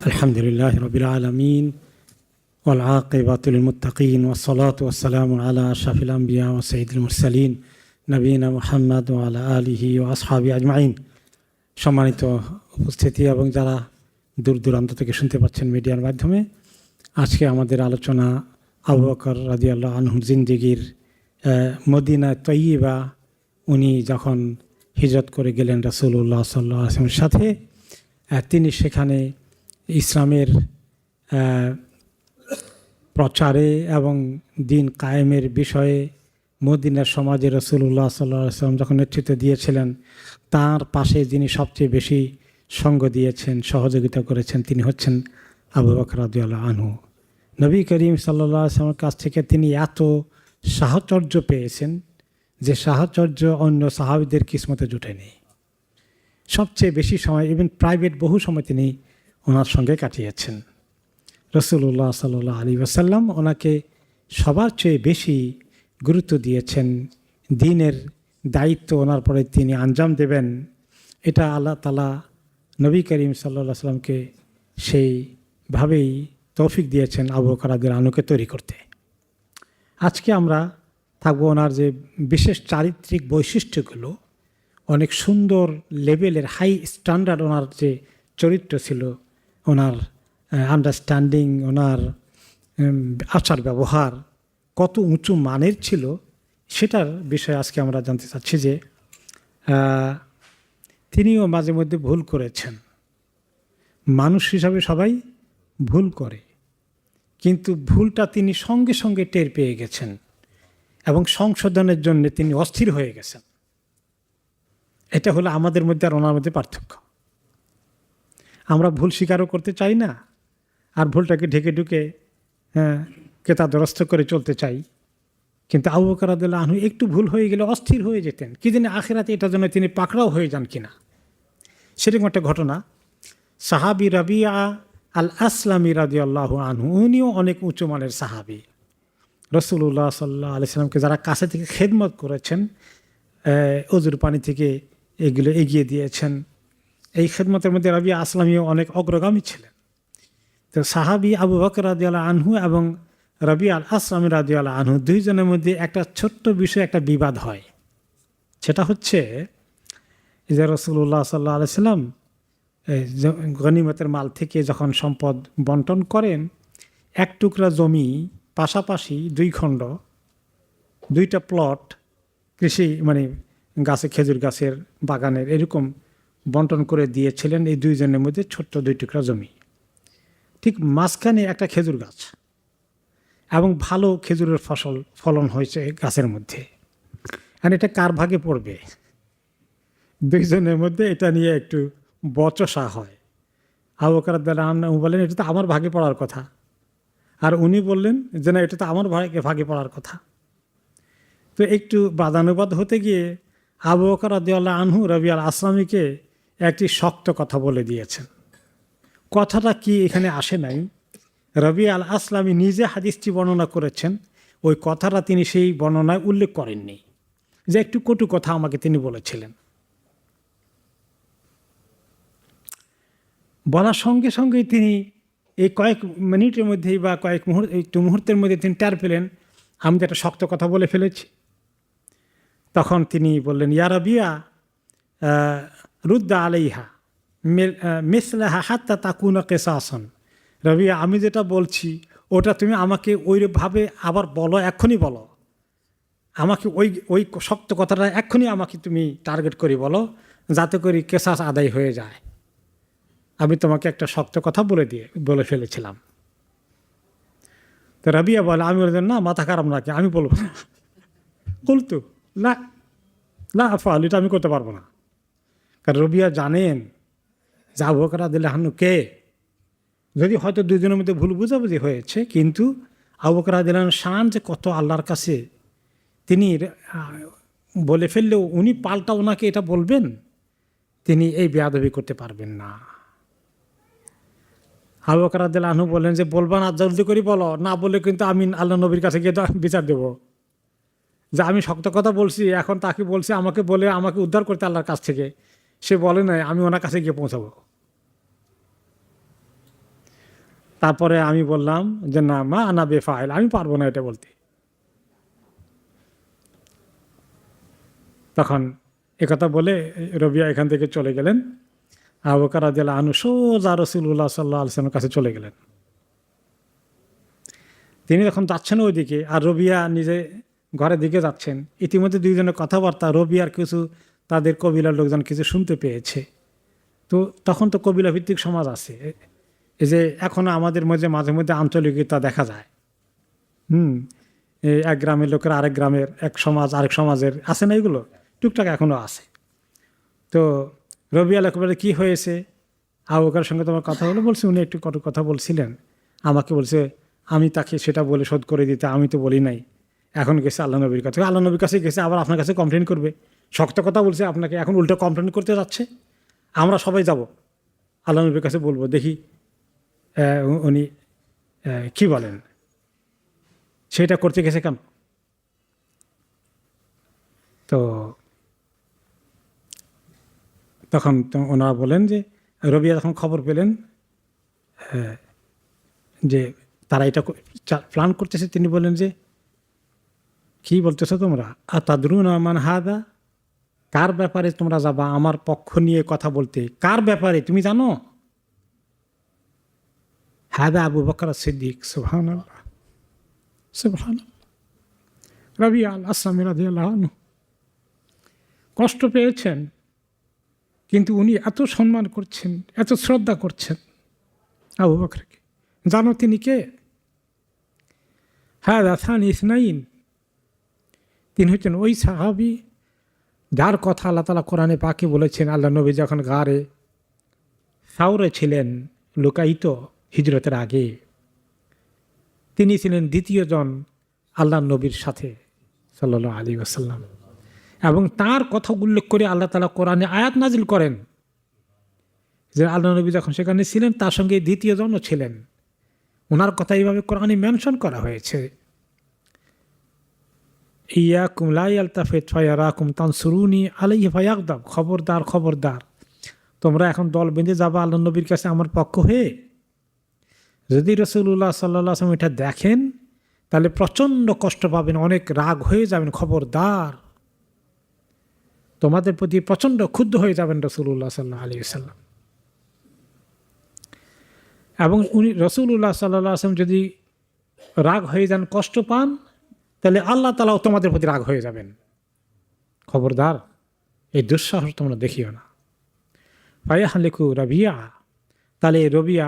আলহামদুলিল্লাহ রবিল আলমিন ওয়াল আকিবাতুল মুত্তাকিন ওয়াসসালাতু ওয়াসসালামু আলা আশরাফিল আম্বিয়া ওয়া সাইয়্যিদিল মুরসালিন নবীনা মুহাম্মদ ওয়া আলা আলিহি ওয়া আসহাবি আজমাইন। সম্মানিত উপস্থিতি এবং যারা দূর দূরান্ত থেকে শুনতে পাচ্ছেন মিডিয়ার মাধ্যমে, আজকে আমাদের আলোচনা আবু বকর রাদিয়াল্লাহু আনহুর জিন্দেগির মদিনা তয়্যিবা, উনি যখন হিজরত করে গেলেন রাসূলুল্লাহ সাল্লাল্লাহু আলাইহি ওয়াসাল্লামের সাথে, তিনি সেখানে ইসলামের প্রচারে এবং দিন কায়েমের বিষয়ে মদিনার সমাজে রাসূলুল্লাহ সাল্লাল্লাহু আলাইহি ওয়াসাল্লাম যখন নেতৃত্ব দিয়েছিলেন, তার পাশে যিনি সবচেয়ে বেশি সঙ্গ দিয়েছেন, সহযোগিতা করেছেন, তিনি হচ্ছেন আবু বকর রাদিয়াল্লাহু আনহু। নবী করিম সাল্লাল্লাহু আলাইহি ওয়াসাল্লামের কাছ থেকে তিনি এত সাহচর্য পেয়েছেন যে সাহচর্য অন্য সাহাবীদের কিসমতে জুটেনি। সবচেয়ে বেশি সময়, ইভেন প্রাইভেট বহু সময় তিনি ওনার সঙ্গে কাটিয়েছেন। রাসূলুল্লাহ সাল্লাল্লাহু আলাইহি ওয়াসাল্লাম ওনাকে সবার চেয়ে বেশি গুরুত্ব দিয়েছেন। দ্বীনের দায়িত্ব ওনার পরে তিনি আঞ্জাম দেবেন, এটা আল্লাহ তাআলা নবী করিম সাল্লাল্লাহু আলাইহি ওয়াসাল্লামকে সেইভাবেই তৌফিক দিয়েছেন আবু বকর রাদিয়াল্লাহু আনহুকে তৈরি করতে। আজকে আমরা থাকবো ওনার যে বিশেষ চারিত্রিক বৈশিষ্ট্যগুলো, অনেক সুন্দর লেভেলের হাই স্ট্যান্ডার্ড ওনার যে চরিত্র ছিল, ওনার আন্ডারস্ট্যান্ডিং, ওনার আচার ব্যবহার কত উঁচু মানের ছিল, সেটার বিষয়ে আজকে আমরা জানতে চাচ্ছি। যে তিনিও মাঝে মধ্যে ভুল করেছেন। মানুষ হিসাবে সবাই ভুল করে, কিন্তু ভুলটা তিনি সঙ্গে সঙ্গে টের পেয়ে গেছেন এবং সংশোধনের জন্য তিনি অস্থির হয়ে গেছেন। এটা হলো আমাদের মধ্যে আর ওনার মধ্যে পার্থক্য। আমরা ভুল স্বীকারও করতে চাই না, আর ভুলটাকে ঢেকে ঢুকে কেতাদরস্ত করে চলতে চাই। কিন্তু আবু বকর রাদিয়াল্লাহু আনহু একটু ভুল হয়ে গেলে অস্থির হয়ে যেতেন, কি জানি আখিরাতে এটার জন্য তিনি পাকড়াও হয়ে যান কিনা। সেরকম একটা ঘটনা, সাহাবী রাবিয়া আল আসলামী রাদিয়াল্লাহু আনহু, উনিও অনেক উঁচু মানের সাহাবী। রাসূলুল্লাহ সাল্লাল্লাহু আলাইহি ওয়াসাল্লামকে যারা কাছে থেকে খেদমত করেছেন, অজুর পানি থেকে এগুলো এগিয়ে দিয়েছেন, এই খেদমতের মধ্যে রাবিয়া আসলামীও অনেক অগ্রগামী ছিলেন। তো সাহাবী আবু বকর রাদিয়াল্লাহু আনহু এবং রাবিয়া আল আসলামী রাদিয়াল্লাহু আনহু, দুইজনের মধ্যে একটা ছোট্ট বিষয়ে একটা বিবাদ হয়। সেটা হচ্ছে যে রাসূলুল্লাহ সাল্লাল্লাহু আলাইহি ওয়াসাল্লাম গনিমতের মাল থেকে যখন সম্পদ বন্টন করেন, এক টুকরা জমি পাশাপাশি দুই খণ্ড, দুইটা প্লট, কৃষি মানে গাছে, খেজুর গাছের বাগানের এরকম বন্টন করে দিয়েছিলেন এই দুইজনের মধ্যে, ছোট্ট দুই টুকরা জমি। ঠিক মাঝখানে একটা খেজুর গাছ, এবং ভালো খেজুরের ফলন হয়েছে গাছের মধ্যে। আর এটা কার ভাগে পড়বে, দুইজনের মধ্যে এটা নিয়ে একটু বচসা হয়। আবু বকর রাদিয়াল্লাহু আনহু বলেন, এটা তো আমার ভাগে পড়ার কথা, আর উনি বললেন যে না, এটা তো আমার ভাগে পড়ার কথা। তো একটু বাদানুবাদ হতে গিয়ে আবু বকর রাদিয়াল্লাহু আনহু রাবিয়া আল আসলামীকে একটি শক্ত কথা বলে দিয়েছেন। কথাটা কি এখানে আসে নাই, রাবিয়া আল আসলামী নিজে হাদিসটি বর্ণনা করেছেন, ওই কথাটা তিনি সেই বর্ণনায় উল্লেখ করেননি, যে একটু কটু কথা আমাকে তিনি বলেছিলেন। বলার সঙ্গে সঙ্গেই তিনি এই কয়েক মিনিটের মধ্যেই বা একটু মুহূর্তের মধ্যে তিনি টের পেলেন আমি তো একটা শক্ত কথা বলে ফেলেছি। তখন তিনি বললেন, ইয়া রাবিয়া রুদ্দা আলাইহা মিসলাহা হাত্তা তাকুনা কিসাসান। রাবিয়া, আমি যেটা বলছি ওটা তুমি আমাকে ওইভাবে আবার বলো, এক্ষুনি বলো আমাকে, ওই শক্ত কথাটা এক্ষুনি আমাকে তুমি টার্গেট করে বলো, যাতে করে কেসাস আদায় হয়ে যায়। আমি তোমাকে একটা শক্ত কথা বলে ফেলেছিলাম। তো রাবিয়া বলে, আমি বললাম না, মাথা খারাপ নাকি, আমি বলবো না। বলতো না আফাল, এটা আমি করতে পারবো না। কারণ রাবিয়া জানেন যে আবু বকর রাদিয়াল্লাহু আনহু কে। যদি হয়তো দুজনের মধ্যে ভুল বুঝাবুঝি হয়েছে, কিন্তু আবু বকর রাদিয়াল্লাহু আনহু শান যে কত আল্লাহর কাছে, তিনি বলে ফেললেও উনি পাল্টা ওনাকে এটা বলবেন, তিনি এই বেয়াদবি করতে পারবেন না। আবু বকর রাদিয়াল্লাহু আনহু বললেন যে বলবা না, জলদি করে বলো, না বলে কিন্তু আমি আল্লাহ নবীর কাছে গিয়ে বিচার দেবো যে আমি শক্ত কথা বলছি। এখন তাকে বলছি আমাকে বলে আমাকে উদ্ধার করতে আল্লাহর কাছ থেকে, সে বলে নাই আমি ওনার কাছে গিয়ে পৌঁছাবো। তারপরে আমি বললাম যে না মা আনা বেফাইল, আমি পারবো না এটা বলতে। তখন একথা বলে রবিয়া এখান থেকে চলে গেলেন। আবু বকর রাদিয়াল্লাহু আনহু সোজা রাসূলুল্লাহ সাল্লাল্লাহু আলাইহি ওয়াসাল্লামের কাছে চলে গেলেন। তিনি যখন যাচ্ছেন ওইদিকে, আর রবিয়া নিজে ঘরের দিকে যাচ্ছেন, ইতিমধ্যে দুইজনের কথাবার্তা রবিয়ার কিছু তাদের কবিলার লোকজন কিছু শুনতে পেয়েছে। তো তখন তো কবিলা ভিত্তিক সমাজ আছে, এই যে এখনো আমাদের মধ্যে মাঝে মধ্যে আঞ্চলিকতা দেখা যায়। এক গ্রামের লোকের আরেক গ্রামের, এক সমাজ আরেক সমাজের, আছে না এগুলো? টুকটাক এখনো আছে। তো রবিয়া একেবারে কি হয়েছে, আবু বকরের সঙ্গে তোমার কথা হলো? বলছে উনি একটু কত কথা বলছিলেন, আমাকে বলছে আমি তাকে সেটা বলে শোধ করে দিতে, আমি তো বলি নাই। এখন গেছে আল্লাহ নবীর কাছে, আল্লাহ নবীর কাছে গেছে, আবার আপনার কাছে কমপ্লেন করবে। শক্ত কথা বলছে আপনাকে, এখন উল্টো কমপ্লেন করতে যাচ্ছে। আমরা সবাই যাব আল্লাহ নবীর কাছে, বলবো দেখি উনি কি বলেন, সেটা করতে গেছে কেন? তো তখন ওনারা বলেন যে রবিয়া যখন খবর পেলেন যে তারা এটা প্ল্যান করতেছে, তিনি বলেন যে কি বলতেছো তোমরা, আতাদরুনা মান হাদা, কার ব্যাপারে তোমরা যাবা আমার পক্ষ নিয়ে কথা বলতে? কার ব্যাপারে তুমি জানো? হাদা আবু বকর সিদ্দিক। সুবহানাল্লাহ, সুবহানাল্লাহ। রবিয়া আল আসলামী রাদিয়াল্লাহু আনহু কষ্ট পেয়েছেন, কিন্তু উনি এত সম্মান করছেন, এত শ্রদ্ধা করছেন আবু বকরকে। জানো তিনি কে? হাদা থানি ইসনাইন, তিনি হচ্ছেন ওই সাহাবী যার কথা আল্লাহ তাআলা কোরআনে পাকে বলেছেন, আল্লাহ নবী যখন গারে সাউরে ছিলেন লুকায়িত হিজরতের আগে, তিনি ছিলেন দ্বিতীয় জন আল্লাহ নবীর সাথে সাল্লাল্লাহু আলাইহি ওয়াসাল্লাম। এবং তার কথা উল্লেখ করে আল্লাহ তাআলা কোরআনে আয়াত নাজিল করেন যে আল্লাহ নবী যখন সেখানে ছিলেন তার সঙ্গে দ্বিতীয় জনও ছিলেন। ওনার কথা এইভাবে কোরআনে মেনশন করা হয়েছে, ইয়াকুম লা ইয়ালতাফিত ফায়ারাকুম তানসুরুনি আলাইহি ফায়াগদাব, খবরদার খবরদার, তোমরা এখন দল বেঁধে যাবা আল্লাহ নবীর কাছে আমার পক্ষ হয়ে। যদি রাসূলুল্লাহ সাল্লাল্লাহু আলাইহি ওয়াসাল্লাম এটা দেখেন তাহলে প্রচণ্ড কষ্ট পাবেন, অনেক রাগ হয়ে যাবেন, খবরদার, তোমাদের প্রতি প্রচণ্ড ক্ষুব্ধ হয়ে যাবেন রাসূলুল্লাহ সাল্লাল্লাহু আলাইহি ওয়াসাল্লাম। এবং উনি রাসূলুল্লাহ সাল্লাল্লাহু আলাইহি ওয়াসাল্লাম যদি রাগ হয়ে যান, কষ্ট পান, তাহলে আল্লাহ তাআলাও তোমাদের প্রতি রাগ হয়ে যাবেন। খবরদার, এই দুঃসাহস তোমরা দেখিও না। ফায়াহলিকু রবিয়া, তাহলে রবিয়া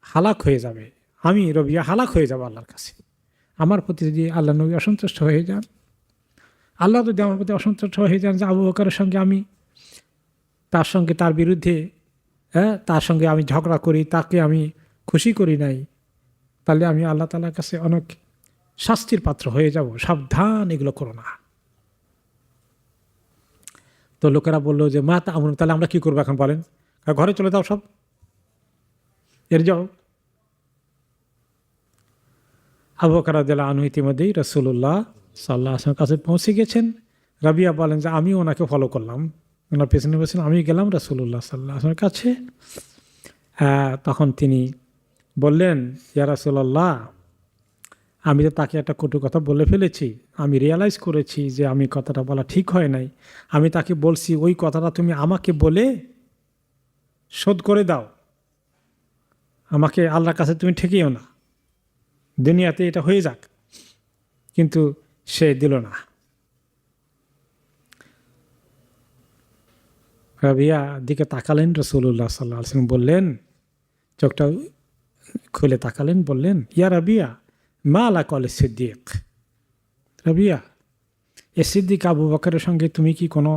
হালাক হয়ে যাবে, আমি রবিয়া হালাক হয়ে যাব আল্লাহর কাছে। আমার প্রতি যদি আল্লাহ নবী অসন্তুষ্ট হয়ে যান, আল্লাহ যদি আমার প্রতি অসন্তুষ্ট হয়ে যান যে আবু বকরের সঙ্গে আমি তার সঙ্গে তার বিরুদ্ধে তার সঙ্গে আমি ঝগড়া করি, তাকে আমি খুশি করি নাই, তাহলে আমি আল্লাহ তাআলার কাছে অনেক শাস্তির পাত্র হয়ে যাব। সাবধান, এগুলো করো না। তো লোকেরা বললো যে মা তা আমরা, তাহলে আমরা কী করবো এখন বলেন? ঘরে চলে যাও, সব এর যাও। আবু বকর রাদিয়াল্লাহু আনহু ইতিমধ্যেই রাসূলুল্লাহ সাল্লাল্লাহু আলাইহি ওয়াসাল্লামের কাছে পৌঁছে গেছেন। রাবিয়া বলেন যে আমি ওনাকে ফলো করলাম, ওনার পেছনে পেছনে আমি গেলাম রাসূলুল্লাহ সাল্লাল্লাহু আলাইহি ওয়াসাল্লামের কাছে। তখন তিনি বললেন, ইয়া রাসূলুল্লাহ, আমি তো তাকে একটা কটু কথা বলে ফেলেছি, আমি রিয়ালাইজ করেছি যে আমি কথাটা বলা ঠিক হয় নাই। আমি তাকে বলছি ওই কথাটা তুমি আমাকে বলে শোধ করে দাও, আমাকে আল্লাহর কাছে তুমি ঠেকিও না, দুনিয়াতে এটা হয়ে যাক। কিন্তু সে দিল না। রাবিয়া দিকে তাকালেন, রাসূলুল্লাহ সাল্লাল্লাহু আলাইহি ওয়াসাল্লাম বললেন, চোখটা খুলে তাকালেন, বললেন, ইয়া রাবিয়া মা লাকা ওয়া সিদ্দিক। রাবিয়া, এ সিদ্দিক আবু বকরের সঙ্গে তুমি কি কোনো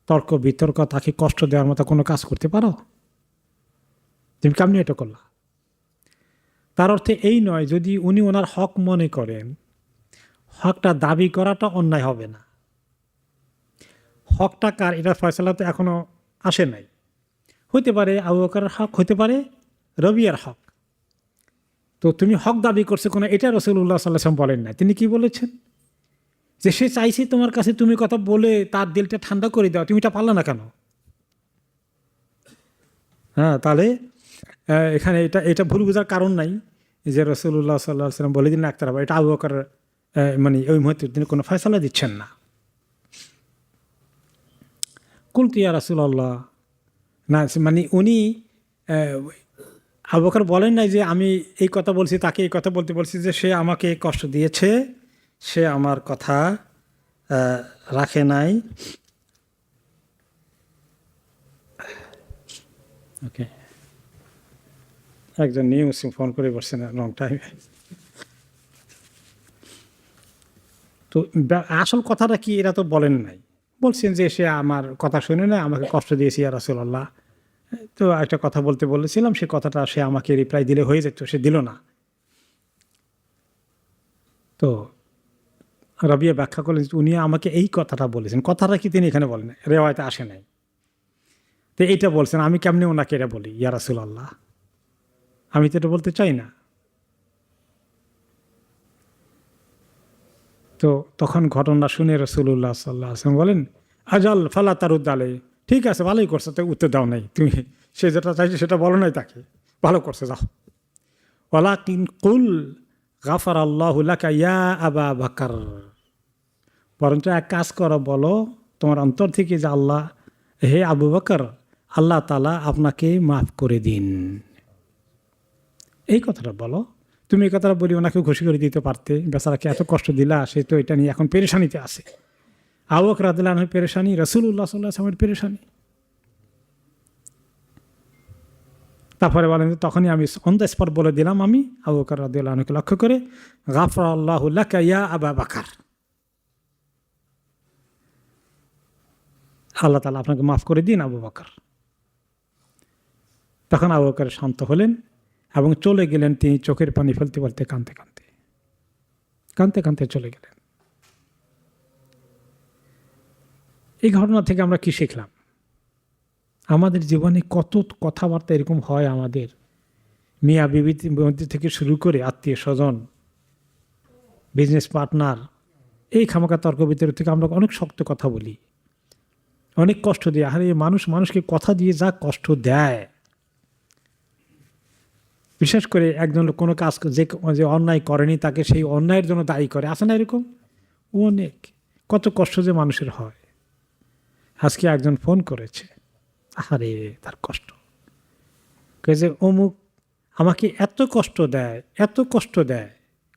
তর্ক বিতর্ক, তাকে কষ্ট দেওয়ার মতো কোনো কাজ করতে পারো? তুমি কেমনি এটা করলা? তার অর্থে এই নয়, যদি উনি ওনার হক মনে করেন, হকটা দাবি করাটা অন্যায় হবে না। হকটা কার, এটা ফয়সালা তো এখনও আসে নাই। হইতে পারে আবু বকরের হক, হইতে পারে রবিয়ার হক। তো তুমি হক দাবি করছো কোনো, এটা রাসূলুল্লাহ সাল্লাল্লাহু আলাইহি ওয়াসাল্লাম বলেন না। তিনি কি বলেছেন? যে সে চাইছে তোমার কাছে তুমি কথা বলে তার দিলটা ঠান্ডা করে দাও, তুমি এটা পারলা না কেন? তাহলে এখানে এটা এটা ভুল বোঝার কারণ নাই যে রাসূলুল্লাহ সাল্লাল্লাহু আলাইহি ওয়াসাল্লাম বলে দিন একতরফা, এটা আবু বকর মানে ওই মুহূর্তে তিনি কোনো ফয়সালা দিচ্ছেন না। কুলতু ইয়া রাসূলাল্লাহ, না মানে উনি আবু বকর বলেন নাই যে আমি এই কথা বলছি, তাকে এই কথা বলতে বলছি যে সে আমাকে কষ্ট দিয়েছে, সে আমার কথা রাখে নাই। ওকে, একজন নিউ মুসলিম ফোন করে বসছেন লং টাইমে। তো আসল কথাটা কি এরা তো বলেন নাই, বলছেন যে সে আমার কথা শুনে না, আমাকে কষ্ট দিয়েছে ইয়া রাসূলুল্লাহ। তো একটা কথা বলতে বলেছিলাম, সে কথাটা সে আমাকে রিপ্লাই দিলে হয়ে যেত, সে দিল না। তো রাবিয়া ব্যাখ্যা করলেন উনি আমাকে এই কথাটা বলেছেন, কথাটা কি তিনি এখানে বলেন, রেওয়ায়তে আসে নাই। তো এইটা বলছেন, আমি কেমনি ওনাকে এটা বলি ইয়া রাসূলুল্লাহ, আমি তো এটা বলতে চাই না। তো তখন ঘটনা শুনে রাসূলুল্লাহ সাল্লাল্লাহু আলাইহি ওয়াসাল্লাম বলেন, আজাল ফালা তারুদ্দ আলাইহি, ঠিক আছে ভালোই করছো, তো উত্তর দাও নাই, তুমি সে যেটা চাইছে সেটা বলো নাই তাকে, ভালো করছে, যাও। ওয়ালাকিন কুল গাফারাল্লাহু লাকা ইয়া আবা বকর, বরঞ্চ এক কাজ করো, বলো তোমার অন্তর থেকে যে আল্লাহ, হে আবু বকর, আল্লাহ তাআলা আপনাকে মাফ করে দিন, এই কথাটা বলো। তুমি এই কথাটা বলি ওনাকে খুশি করে দিতে পারতে, বেচারাকে এত কষ্ট দিলা, সে তো এটা নিয়ে এখন পেরেশানিতে আছে। আবু বকর রাদিয়াল্লাহু আনহুর পেরেশানি, রাসূলুল্লাহ সাল্লাল্লাহু আলাইহি ওয়াসাল্লামের পেরেশানি। তারপরে বলেন তখনই আমি অন দ্য স্পট বলে দিলাম, আমি আবু বকর রাদিয়াল্লাহু আনহুকে লক্ষ্য করে, গাফারাল্লাহু লাকা ইয়া আবা বকর, আল্লাহ তাআলা আপনাকে মাফ করে দিন আবু বকর। তখন আবু বকর শান্ত হলেন এবং চলে গেলেন, তিনি চোখের পানি ফেলতে ফেলতে কাঁদতে কাঁদতে কাঁদতে কাঁদতে চলে গেলেন। এই ঘটনা থেকে আমরা কি শিখলাম? আমাদের জীবনে কত কথাবার্তা এরকম হয়, আমাদের মিয়া বিবির মধ্যে থেকে শুরু করে আত্মীয় স্বজন, বিজনেস পার্টনার, এই খামাখা তর্ক বিতর্ক থেকে আমরা অনেক শক্ত কথা বলি, অনেক কষ্ট দিই। আর এই মানুষ মানুষকে কথা দিয়ে যা কষ্ট দেয়, বিশেষ করে একজন লোক কোনো কাজ যে অন্যায় করেনি তাকে সেই অন্যায়ের জন্য দায়ী করে, আসে না এরকম অনেক, কত কষ্ট যে মানুষের হয়। আজকে একজন ফোন করেছে, আরে তার কষ্ট, যে অমুক আমাকে এত কষ্ট দেয়, এত কষ্ট দেয়,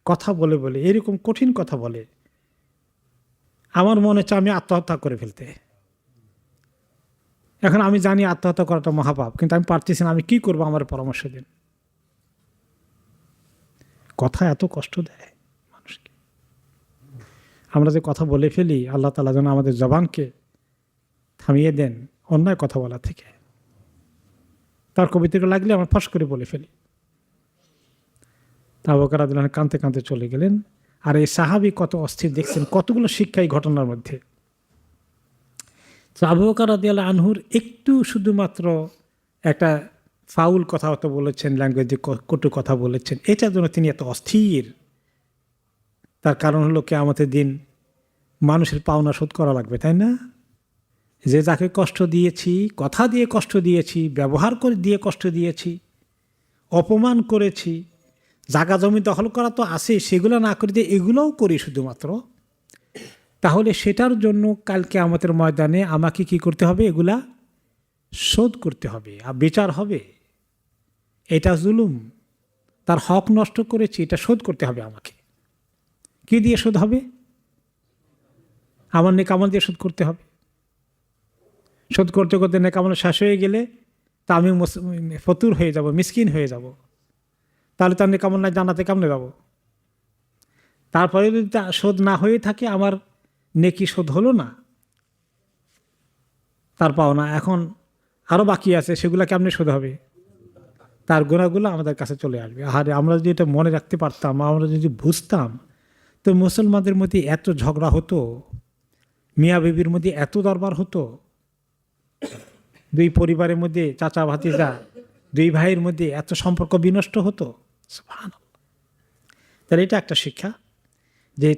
কথা বলে বলে এরকম কঠিন কথা বলে, আমার মনে হচ্ছে আমি আত্মহত্যা করে ফেলতে। এখন আমি জানি আত্মহত্যা করাটা মহাপাপ, কিন্তু আমি পারতেছি না, আমি কি করবো, আমার পরামর্শ দিন। কথা এত কষ্ট দেয় মানুষকে। আমরা যে কথা বলে ফেলি, আল্লাহ তাআলা যেন আমাদের জবানকে থামিয়ে দেন অন্যায় কথা বলা থেকে। তার কবিতাকে লাগলে আমরা ফাঁস করে বলে ফেলি। তা আবু বকর রাদিয়াল্লাহু আনহু কাঁদতে কাঁদতে চলে গেলেন। আর এই সাহাবী কত অস্থির, দেখছেন কতগুলো শিক্ষা এই ঘটনার মধ্যে। তো আবু বকর রাদিয়াল্লাহু আনহুর একটু শুধুমাত্র একটা ফাউল কথা হয়তো বলেছেন, ল্যাঙ্গুয়েজে কটু কথা বলেছেন, এটার জন্য তিনি এত অস্থির। তার কারণ হলো কিয়ামতের দিন মানুষের পাওনা শোধ করা লাগবে, তাই না? যে যাকে কষ্ট দিয়েছি, কথা দিয়ে কষ্ট দিয়েছি, ব্যবহার করে দিয়ে কষ্ট দিয়েছি, অপমান করেছি, জায়গা জমি দখল করা তো আছে, সেগুলো না করে দিয়ে এগুলোও করি শুধুমাত্র, তাহলে সেটার জন্য কালকে আমাদের ময়দানে আমাকে কি করতে হবে? এগুলা শোধ করতে হবে, আর বিচার হবে। এটা জুলুম, তার হক নষ্ট করেছি, এটা শোধ করতে হবে আমাকে। কি দিয়ে শোধ হবে? আমার নেকামল দিয়ে শোধ করতে হবে। শোধ করতে করতে নেকামল শেষ হয়ে গেলে তা আমি ফতুর হয়ে যাব, মিসকিন হয়ে যাব, তাহলে তার নেকামল না জানাতে কেমনে যাব? তারপরে যদি তা শোধ না হয়ে থাকে, আমার নেকি শোধ হলো না, তার পাওনা এখন আরও বাকি আছে, সেগুলো কেমনে শোধ হবে? তার গুণাগুলো আমাদের কাছে চলে আসবে। আর আমরা যদি এটা মনে রাখতে পারতাম, আমরা যদি বুঝতাম, তো মুসলমানদের মধ্যে এত ঝগড়া হতো, মিয়া বিবির মধ্যে এত দরবার হতো, দুই পরিবারের মধ্যে চাচা ভাতিজা দুই ভাইয়ের মধ্যে এত সম্পর্ক বিনষ্ট হতো। সুবহানাল্লাহ। তাহলে এটা একটা শিক্ষা যে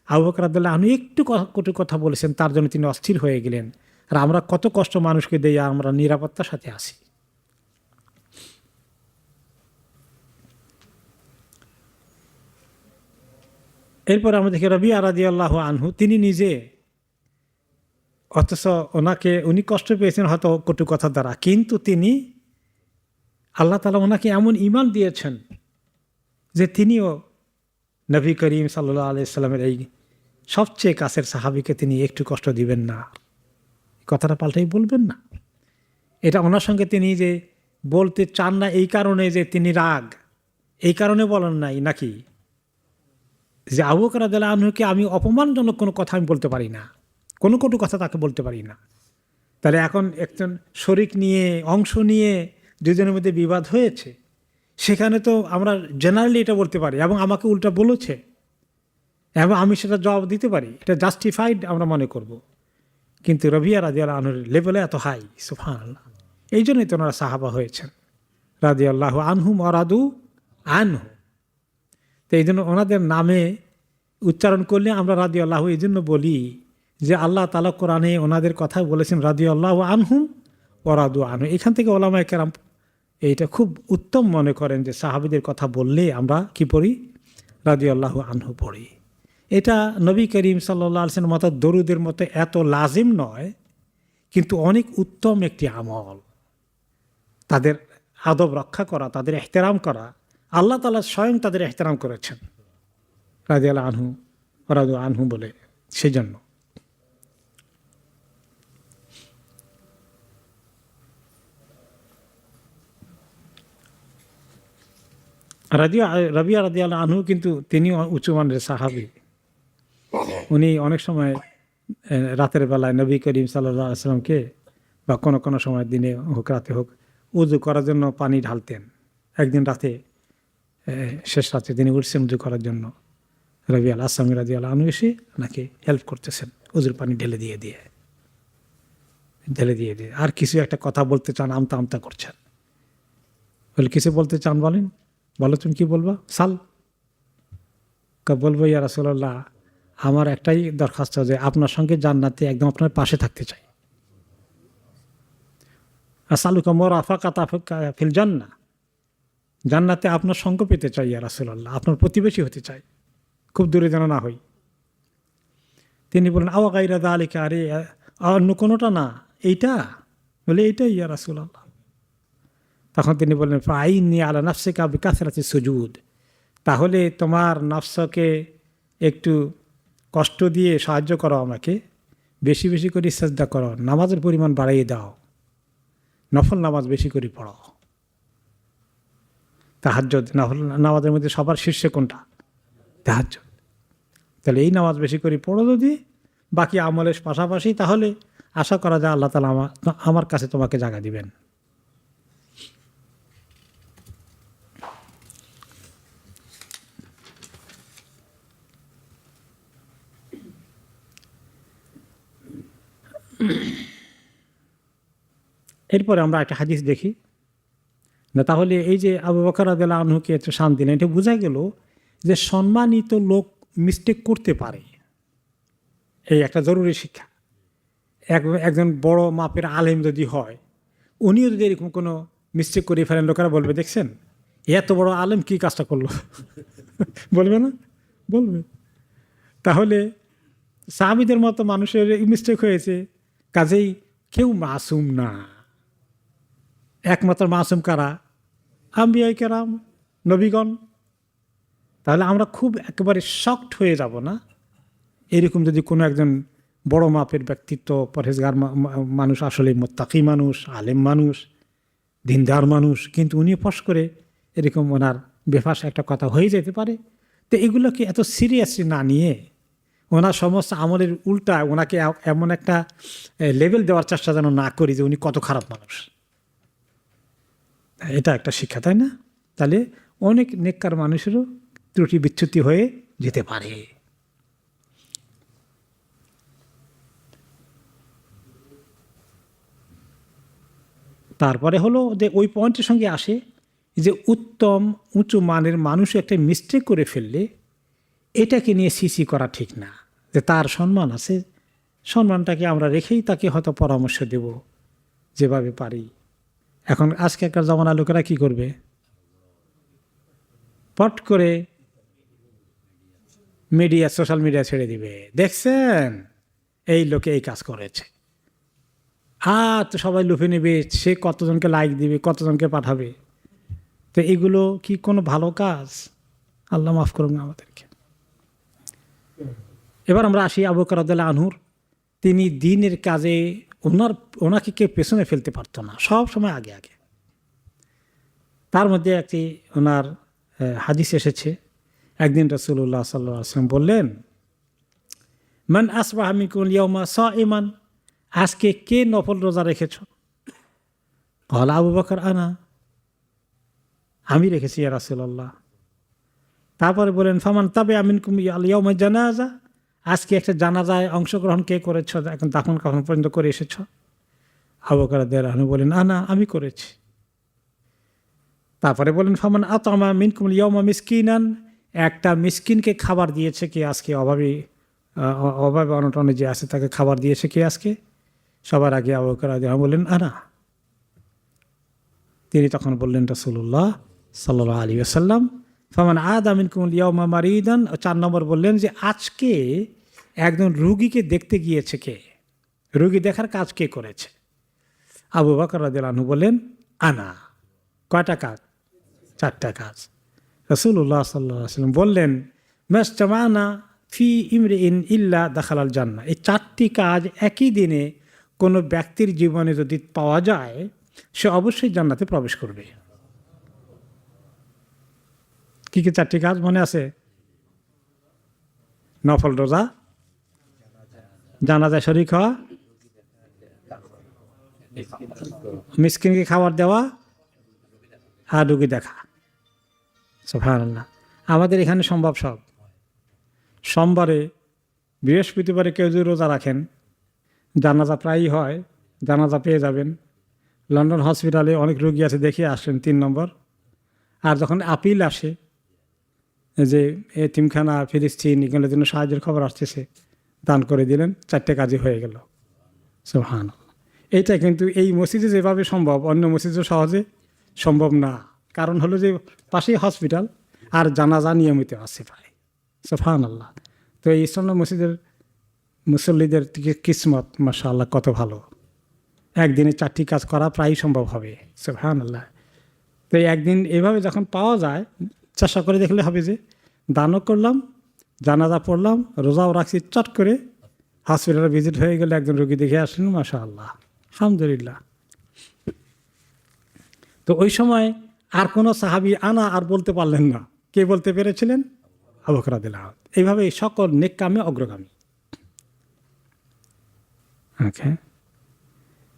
আবু বকর রাদিয়াল্লাহু আনহু একটু কটু কথা বলেছেন, তার জন্য তিনি অস্থির হয়ে গেলেন। আর আমরা কত কষ্ট মানুষকে দেই, আমরা নিরাপত্তার সাথে আসি। এরপরে আমরা দেখি রবিয়া রাদিয়াল্লাহু আনহু, তিনি নিজে, অথচ উনি কষ্ট পেয়েছেন হয়তো কটু কথার দ্বারা, কিন্তু তিনি আল্লাহ তাআলা ওনাকে এমন ঈমান দিয়েছেন যে তিনিও নবী করিম সাল্লাল্লাহু আলাইহি সাল্লামের এই সবচেয়ে কাছের সাহাবীকে তিনি একটু কষ্ট দিবেন না, কথাটা পাল্টাই বলবেন না। এটা ওনার সঙ্গে তিনি যে বলতে চান না এই কারণে যে তিনি রাগ, এই কারণে বলেন নাই, নাকি যে আবু বকর রাদিয়াল্লাহু আনহুকে আমি অপমানজনক কোনো কথা আমি বলতে পারি না, কোনো কটু কথা তাকে বলতে পারি না। তাহলে এখন একজন শরিক নিয়ে, অংশ নিয়ে দুজনের মধ্যে বিবাদ হয়েছে, সেখানে তো আমরা জেনারেলি এটা বলতে পারি এবং আমাকে উল্টা বলেছে এবং আমি সেটা জবাব দিতে পারি, এটা জাস্টিফাইড আমরা মনে করব। কিন্তু রবিয়া রাদিয়াল্লাহু আনহুর লেভেলে এত হাই, সুবহানাল্লাহ। এই জন্যই তো ওনারা সাহাবা হয়েছেন, রাদিয়াল্লাহু আনহুম ওয়া রাদু আনহু। তো এই জন্য ওনাদের নামে উচ্চারণ করলে আমরা রাদিয়াল্লাহু এই জন্য বলি যে আল্লাহ তাআলা কোরআনে ওনাদের কথা বলেছেন রাদিয়াল্লাহু আনহুম ওয়া রাদু আনহু। এখান থেকে ওলামায়ে কেরাম এইটা খুব উত্তম মনে করেন যে সাহাবীদের কথা বললে আমরা কি পড়ি, রাদিয়াল্লাহু আনহু পড়ি। এটা নবী করিম সাল্লাল্লাহু আলাইহি ওয়াসাল্লামের মতো দরুদের মতো এত লাজিম নয়, কিন্তু অনেক উত্তম একটি আমল। তাদের আদব রক্ষা করা, তাদের এহতেরাম করা, আল্লাহ তাআলা স্বয়ং তাদের এহতেরাম করেছেন রাদিয়াল্লাহু আনহু ওয়া রাদু আনহু বলে। সেজন্য রাবিয়া রাদিয়াল্লাহু আনহু কিন্তু তিনি উঁচু মানের সাহাবী। উনি অনেক সময় রাতের বেলায় নবী করিম সাল্লাল্লাহু আলাইহি ওয়াসাল্লামকে বা কোনো কোনো সময় দিনে হোক রাতে হোক উযু করার জন্য পানি ঢালতেন। একদিন রাতে শেষ রাতে তিনি উঠছেন উযু করার জন্য, রাবিয়া আল-আসলামী রাদিয়াল্লাহু আনহু এসে ওনাকে হেল্প করতেছেন উযুর পানি ঢেলে দিয়ে আর কিছু একটা কথা বলতে চান, আমতা আমতা করছেন। বলে কিছু বলতে চান, বলেন, বলো তুমি কি বলবা? সাল বলবো ইয়া রাসূলুল্লাহ, আমার একটাই দরখাস্ত যে আপনার সঙ্গে জান্নাতে একদম আপনার পাশে থাকতে চাই। আসালুকা মুরাফাকাতা ফিল জান্নাহ, জান্নাতে আপনার সঙ্গ পেতে চাই ইয়া রাসূলুল্লাহ, আপনার প্রতিবেশী হতে চাই, খুব দূরে যেন না হই। তিনি বলেন আওয়া গায়রা যালিকা, আরে অন্য কোনোটা না, এইটা? বলে এইটাই ইয়া রাসূলুল্লাহ। তখন তিনি বললেন ফাইন্নী আলা নাফসিকা বিকাসরাতি সুজুদ, তাহলে তোমার নফসকে একটু কষ্ট দিয়ে সাহায্য করো, আমাকে বেশি বেশি করে সাজদা করো, নামাজের পরিমাণ বাড়িয়ে দাও, নফল নামাজ বেশি করে পড়ো। তাহাজ্জুদ, নফল নামাজের মধ্যে সবার শীর্ষে কোনটা? তাহাজ্জুদ। তাহলে এই নামাজ বেশি করে পড়ো যদি বাকি আমলের পাশাপাশি, তাহলে আশা করা যায় আল্লাহ তাআলা আমার কাছে তোমাকে জায়গা দিবেন। এরপরে আমরা একটা হাদিস দেখি না, তাহলে এই যে আবু বকর রাদিয়াল্লাহু আনহুকে এত শান দিলেন, এটা বোঝা গেল যে সম্মানিত লোক মিস্টেক করতে পারে, এই একটা জরুরি শিক্ষা। একজন বড় মাপের আলেম যদি হয়, উনিও যদি এরকম কোনো মিস্টেক করে ফেলেন, লোকেরা বলবে দেখছেন এত বড় আলেম কি কাজটা করলো, বলবে না? বলবে। তাহলে সাহাবীদের মতো মানুষের মিস্টেক হয়েছে, কাজেই কেউ মাসুম না। একমাত্র মাসুম কারা? আম্বিয়ায়ে কেরাম, নবীগণ। তাহলে আমরা খুব একেবারে শকড হয়ে যাব না এরকম যদি কোনো একজন বড় মাপের ব্যক্তিত্ব, পরহেজগার মানুষ, আসলে মুত্তাকি মানুষ, আলেম মানুষ, দিনদার মানুষ, কিন্তু উনি ফস করে এরকম ওনার বেফাস একটা কথা হয়ে যেতে পারে। তো এগুলোকে এত সিরিয়াসলি না নিয়ে ওনার সমস্ত আমলের উল্টা ওনাকে এমন একটা লেভেল দেওয়ার চেষ্টা যেন না করি যে উনি কত খারাপ মানুষ। এটা একটা শিক্ষা, তাই না? তাহলে অনেক নেককার মানুষেরও ত্রুটি বিচ্যুতি হয়ে যেতে পারে। তারপরে হলো যে ওই পয়েন্টের সঙ্গে আসে যে উত্তম উঁচু মানের মানুষ একটা মিস্টেক করে ফেললে এটাকে নিয়ে সিসি করা ঠিক না, যে তার সম্মান আছে, সম্মানটাকে আমরা রেখেই তাকে হয়তো পরামর্শ দেব যেভাবে পারি। এখন আজকের জমানা লোকেরা কি করবে, পট করে মিডিয়া, সোশ্যাল মিডিয়া ছেড়ে দিবে, দেখছেন এই লোকে এই কাজ করেছে, আর তো সবাই লুফে নেবে, সে কতজনকে লাইক দিবে, কতজনকে পাঠাবে। তো এগুলো কি কোনো ভালো কাজ? আল্লাহ মাফ করুন আমাদেরকে। এবার আমরা আসি আবু বকর রাদিয়াল্লাহু আনহুর। তিনি দ্বীনের কাজে ওনাকে কেউ পেছনে ফেলতে পারতো না, সব সময় আগে আগে। তার মধ্যে একটি ওনার হাদিস এসেছে, একদিন রাসূলুল্লাহ সাল্লাল্লাহু আলাইহি ওয়াসাল্লাম বললেন, মান আসবাহা মিনকুমুল ইয়াওমা সাইমান, আজকে কে নফল রোজা রেখেছ? ক্বালা আবু বকর আনা, আমি রেখেছি ইয়া রাসূলুল্লাহ। তারপরে বলেন, ফামান তাবিআ মিনকুম আল ইয়াওমা জানাজা, আজকে একটা জানাজায় অংশগ্রহণ কে করেছ, এখন দাফন কাফন পর্যন্ত করে এসেছ? আবু বকর রাদিয়াল্লাহু আনহু বলেন, আনা, আমি করেছি। তারপরে বলেন, ফামান আতামা মিনকুম আল ইয়াওমা মিসকিনান, একটা মিসকিনকে খাবার দিয়েছে কে আজকে? অভাবে অনটনে যে আছে তাকে খাবার দিয়েছে কে আজকে? সবার আগে আবু বকর রাদিয়াল্লাহু আনহু বললেন, আনা। তিনি তখন বললেন, রাসূলুল্লাহ সাল্লাল্লাহু আলাইহি ওয়াসাল্লাম, ফামান আদা মিনকুমুল ইয়াওমা মারিদান, 4 নম্বর বললেন যে আজকে একজন রুগীকে দেখতে গিয়েছে কে? রুগী দেখার কাজ কে করেছে? আবু বকর রাদিয়াল্লাহু আনহু বললেন, আনা। কয়টা কাজ? 4টা কাজ। রাসূলুল্লাহ সাল্লাল্লাহু আলাইহি ওয়াসাল্লাম বললেন, মাসতামানা ফি ইমরিইন ইল্লা দাখালাল জান্নাহ, এই 4টি কাজ একই দিনে কোনো ব্যক্তির জীবনে যদি পাওয়া যায়, সে অবশ্যই জান্নাতে প্রবেশ করবে। কি কি 4টি কাজ মনে আছে? নফল রোজা, জানাজায় শরীক হওয়া, মিসকিনকে খাবার দেওয়া, আর রোগী দেখা। সুবহানাল্লাহ। আমাদের এখানে সম্ভব সব। সোমবারে, বৃহস্পতিবারে কেউ যদি রোজা রাখেন, জানাজা প্রায়ই হয়, জানাজা পেয়ে যাবেন। লন্ডন হসপিটালে অনেক রোগী আছে, দেখিয়ে আসলেন 3 নম্বর। আর যখন আপিল আসে যে এতিমখানা, ফিলিস্তিন, এগুলোর জন্য সাহায্যের খবর আসতেছে, দান করে দিলেন, 4টে কাজই হয়ে গেল। সুবহানাল্লাহ। এইটা কিন্তু এই মসজিদে যেভাবে সম্ভব, অন্য মসজিদে সহজে সম্ভব না। কারণ হলো যে পাশেই হসপিটাল, আর জানাজা নিয়মিত আছে প্রায়। সুবহানাল্লাহ। তো এই ইসলাম মসজিদের মুসল্লিদের কিসমত মাশাআল্লাহ কত ভালো, একদিনে 4টি কাজ করা প্রায় সম্ভব হবে। সুবহানাল্লাহ। তো একদিন এভাবে যখন পাওয়া যায়, চেষ্টা করে দেখলে হবে যে দানও করলাম, জানাজা পড়লাম, রোজাও রাখছি, চট করে হসপিটালে ভিজিট হয়ে গেলে একজন রোগী দেখে আসলেন, মাশাআল্লাহ, আলহামদুলিল্লাহ। তো ওই সময় আর কোনো সাহাবী আনা আর বলতে পারলেন না। কে বলতে পেরেছিলেন? আবু বকর রাদিয়াল্লাহু আনহু। এইভাবে সকল নেক কামে অগ্রগামী। ওকে।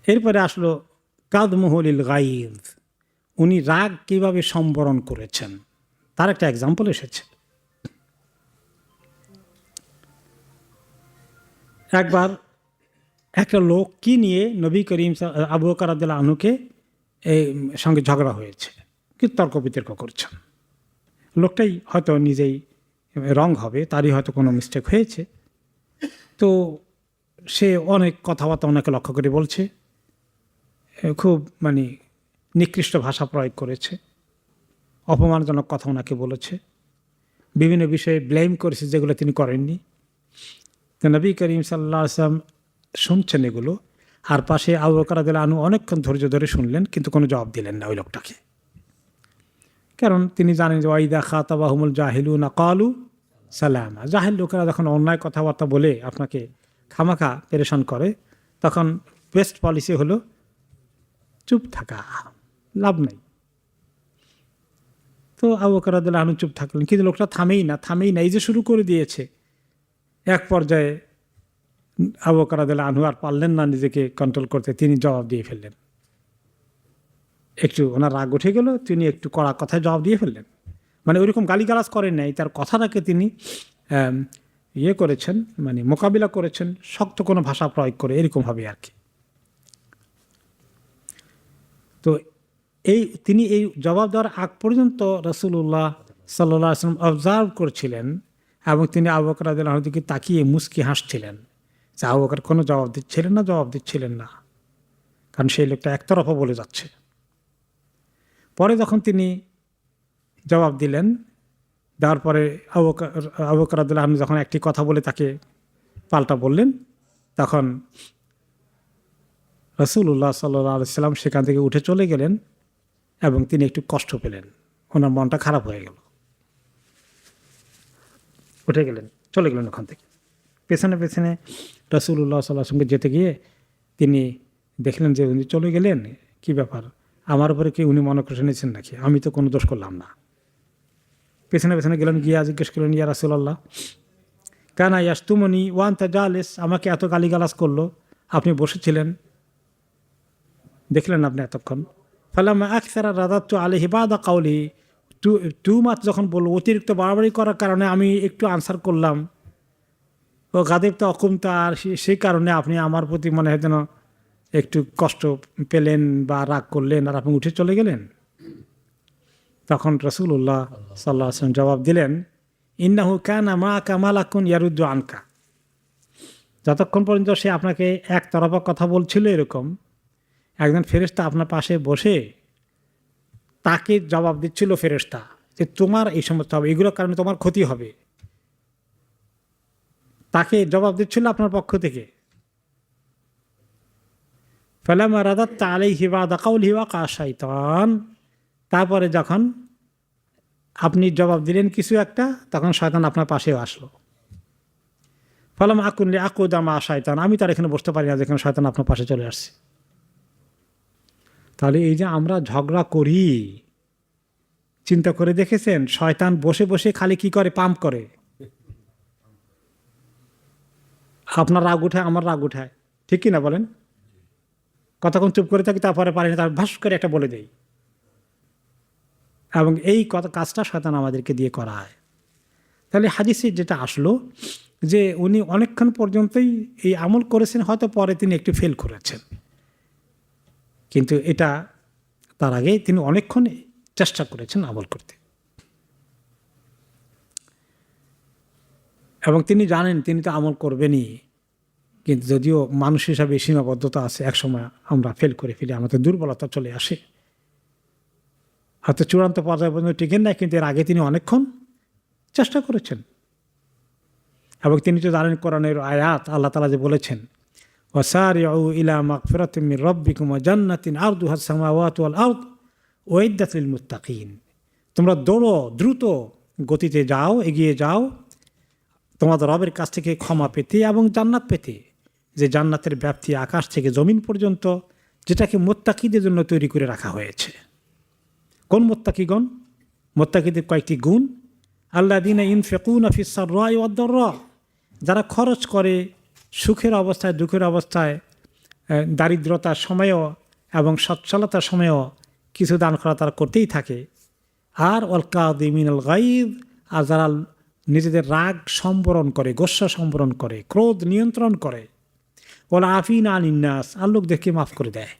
এরপরে আসলো কাদমুহুল গাইজ, উনি রাগ কিভাবে সম্বরণ করেছেন তার একটা এক্সাম্পল এসেছে। একবার একটা লোক কি নিয়ে নবী করিম আবু বকর রাদিয়াল্লাহু আনহুকে সঙ্গে ঝগড়া হয়েছে, কি তর্ক বিতর্ক করছেন। লোকটাই হয়তো নিজেই রং হবে, তারই হয়তো কোনো মিস্টেক হয়েছে। তো সে অনেক কথাবার্তা ওনাকে লক্ষ্য করে বলছে, খুব নিকৃষ্ট ভাষা প্রয়োগ করেছে, অপমানজনক কথা ওনাকে বলেছে, বিভিন্ন বিষয়ে ব্লেম করেছে যেগুলো তিনি করেননি। তো নবী করিম সাল্লাল্লাহু আলাইহি ওয়াসাল্লাম শুনছেন এগুলো, আর পাশে আবু বকর রাদিয়াল্লাহু আনহু অনেকক্ষণ ধৈর্য ধরে শুনলেন, কিন্তু কোনো জবাব দিলেন না ওই লোকটাকে। কারণ তিনি জানেন যে ওয়াইদা খাতাবাহুমুল জাহিলুনা ক্বালু সালামা, জাহিল লোকেরা যখন অন্যায় কথাবার্তা বলে আপনাকে খামাখা পেরেশান করে, তখন বেস্ট পলিসি হলো চুপ থাকা, লাভ নাই। তো আবু বকর রাদিয়াল্লাহু আনহু চুপ থাকলেন, কিন্তু লোকটা থামেই না, এই যে শুরু করে দিয়েছে। এক পর্যায়ে আবু বকর রাদিয়াল্লাহু আনহু আর পারলেন না নিজেকে কন্ট্রোল করতে, তিনি জবাব দিয়ে ফেললেন। একটু ওনার রাগ উঠে গেল, তিনি একটু কড়া কথায় জবাব দিয়ে ফেললেন। ওইরকম গালিগালাজ করেন নাই, তার কথাটাকে তিনি করেছেন, মোকাবিলা করেছেন শক্ত কোনো ভাষা প্রয়োগ করে, এরকমভাবে আর কি। তো তিনি এই জবাব দেওয়ার আগ পর্যন্ত রাসূলুল্লাহ সাল্লাল্লাহু আলাইহি ওয়াসাল্লাম অবজার্ভ করছিলেন, এবং তিনি আবু বকর রাদিয়াল্লাহু আনহুর দিকে তাকিয়ে মুস্কি হাসছিলেন যে আবু বকর কোনো জবাব দিচ্ছিলেন না, কারণ সেই লোকটা একতরফা বলে যাচ্ছে। পরে যখন তিনি জবাব দিলেন, দেওয়ার পরে আবু বকর রাদিয়াল্লাহু আনহু যখন একটি কথা বলে তাকে পাল্টা বললেন, তখন রাসূলুল্লাহ সাল্লাল্লাহু আলাইহি সাল্লাম সেখান থেকে উঠে চলে গেলেন এবং তিনি একটু কষ্ট পেলেন, ওনার মনটা খারাপ হয়ে গেল, উঠে গেলেন, চলে গেলেন ওখান থেকে। পেছনে পেছনে রাসূলুল্লাহ সাল্লাল্লাহু আলাইহি ওয়াসাল্লাম যেতে গিয়ে তিনি দেখলেন যে উনি চলে গেলেন, কি ব্যাপার, আমার উপরে কি উনি মনে করে নিয়েছেন নাকি, আমি তো কোনো দোষ করলাম না। পেছনে পেছনে গেলেন, গিয়া জিজ্ঞেস করলেন, ইয়া রাসূলুল্লাহ কানা ইয়াশতুমুনি ওয়া আনতা জালিস, আমাকে এত গালিগালাজ করলো, আপনি বসেছিলেন, দেখলেন আপনি এতক্ষণ। ফালাম্মা আকসারা রাদাতু আলাইহি বাদা কাউলি, টু মাত যখন বলল, অতিরিক্ত বাড়াবাড়ি করার কারণে আমি একটু আনসার করলাম, ও গাদেব তো অকুমতা, আর সেই কারণে আপনি আমার প্রতি মনে হয় যেন একটু কষ্ট পেলেন বা রাগ করলেন, আর আপনি উঠে চলে গেলেন। তখন রাসূলুল্লাহ সাল্লাল্লাহু আলাইহি ওয়াসাল্লাম জবাব দিলেন, ইন্নাহু কানা মাআকা মালাকুন ইয়ারুদ্দু আনকা, যতক্ষণ পর্যন্ত সে আপনাকে একতরফা কথা বলছিল এরকম, একজন ফেরেশতা আপনার পাশে বসে তাকে জবাব দিচ্ছিল ফেরেশতা যে তোমার এই সমস্ত হবে, এগুলোর কারণে তোমার ক্ষতি হবে, তাকে জবাব দিচ্ছিল আপনার পক্ষ থেকে। ফালাম্মা রাদাত আলাইহি বাদা কাউলিহি ওয়াকা শাইতান, তারপরে যখন আপনি জবাব দিলেন কিছু একটা, তখন শয়তান আপনার পাশেও আসলো। ফালাম্মা আকুন লিআকুদা মা শাইতান, আমি তার এখানে বসতে পারি না যেখানে শয়তান আপনার পাশে চলে আসছে। তাহলে এই যে আমরা ঝগড়া করি, চিন্তা করে দেখেছেন, শয়তান বসে বসে খালি কি করে, পাম্প করে, আপনার রাগ উঠায়, আমার রাগ উঠায়, ঠিক কি না বলেন? কতক্ষণ চুপ করে থাকি, তারপরে পারি না, তার ভাস করে একটা বলে দেই, এবং এই কাজটা শয়তান আমাদেরকে দিয়ে করায়। তাহলে হাদিসে যেটা আসলো যে উনি অনেকক্ষণ পর্যন্তই এই আমল করেছেন, হয়তো পরে তিনি একটু ফেল করেছেন, কিন্তু এটা তার আগে তিনি অনেকক্ষণ চেষ্টা করেছেন আমল করতে, এবং তিনি জানেন তিনি তো আমল করবেনই, কিন্তু যদিও মানুষ হিসাবে সীমাবদ্ধতা আছে, একসময় আমরা ফেল করে ফেলি, আমাদের দুর্বলতা চলে আসে, হয়তো চূড়ান্ত পর্যায়ে পর্যন্ত টিকেন না, কিন্তু এর আগে তিনি অনেকক্ষণ চেষ্টা করেছেন। এবং তিনি তো জানেন কোরআনের আয়াত, আল্লাহ তাআলা যে বলেছেন, ওয়াসারিউ ইলা মাগফিরাতিম মির রাব্বিকুম ওয়া জান্নাতিন আরদুহাস সামাওয়াতু ওয়াল আরদ উইদ্দাত লিল মুত্তাকিন, তোমরা দৌড়ো, দ্রুত গতিতে যাও, এগিয়ে যাও তোমাদের রবের কাছ থেকে ক্ষমা পেতে এবং জান্নাত পেতে, যে জান্নাতের ব্যাপ্তি আকাশ থেকে জমিন পর্যন্ত, যেটাকে মুত্তাকিদের জন্য তৈরি করে রাখা হয়েছে। কোন মুত্তাকিগণ? মুত্তাকিদের কয়েকটি গুণ, আল্লাযীনা ইউনফিকুনা ফিস সাররাই ওয়াদ দাররা, যারা খরচ করে সুখের অবস্থায়, দুঃখের অবস্থায়, দারিদ্রতার সময়ও এবং সচ্ছলতার সময়ও কিছু দান করা তারা করতেই থাকে। আর ওয়াল কাযিমিনাল গায়য, আর যারা নিজেদের রাগ সম্বরণ করে, গোস্বা সম্বরণ করে, ক্রোধ নিয়ন্ত্রণ করে, ওয়াল আফিনা আনিন নাস, আর লোকদেরকে মাফ করে দেয়,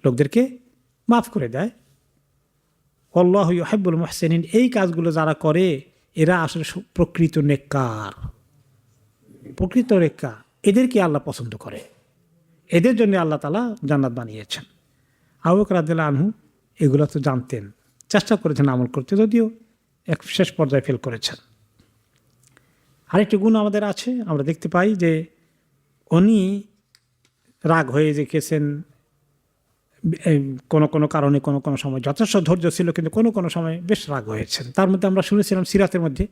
লোকদেরকে মাফ করে দেয়। আল্লাহু ইউহিব্বুল মুহসিনিন, এই কাজগুলো যারা করে এরা আসলে প্রকৃত নেককার, প্রকৃত নেককার, এদেরকে আল্লাহ পছন্দ করে, এদের জন্য আল্লাহ তাআলা জান্নাত বানিয়েছেন। আবু বকর রাদিয়াল্লাহু আনহু এগুলো তো জানতেন, চেষ্টা করেছেন আমল করতে, যদিও এক শেষ পর্যায়ে ফেল করেছেন। আরেকটি গুণ আমাদের আছে, আমরা দেখতে পাই যে উনি রাগ হয়ে গেছেন কোনো কোনো কারণে, কোনো কোনো সময় যথেষ্ট ধৈর্য ছিল, কিন্তু কোনো কোনো সময় বেশ রাগ হয়েছেন। তার মধ্যে আমরা শুনেছিলাম সিরাতের মধ্যে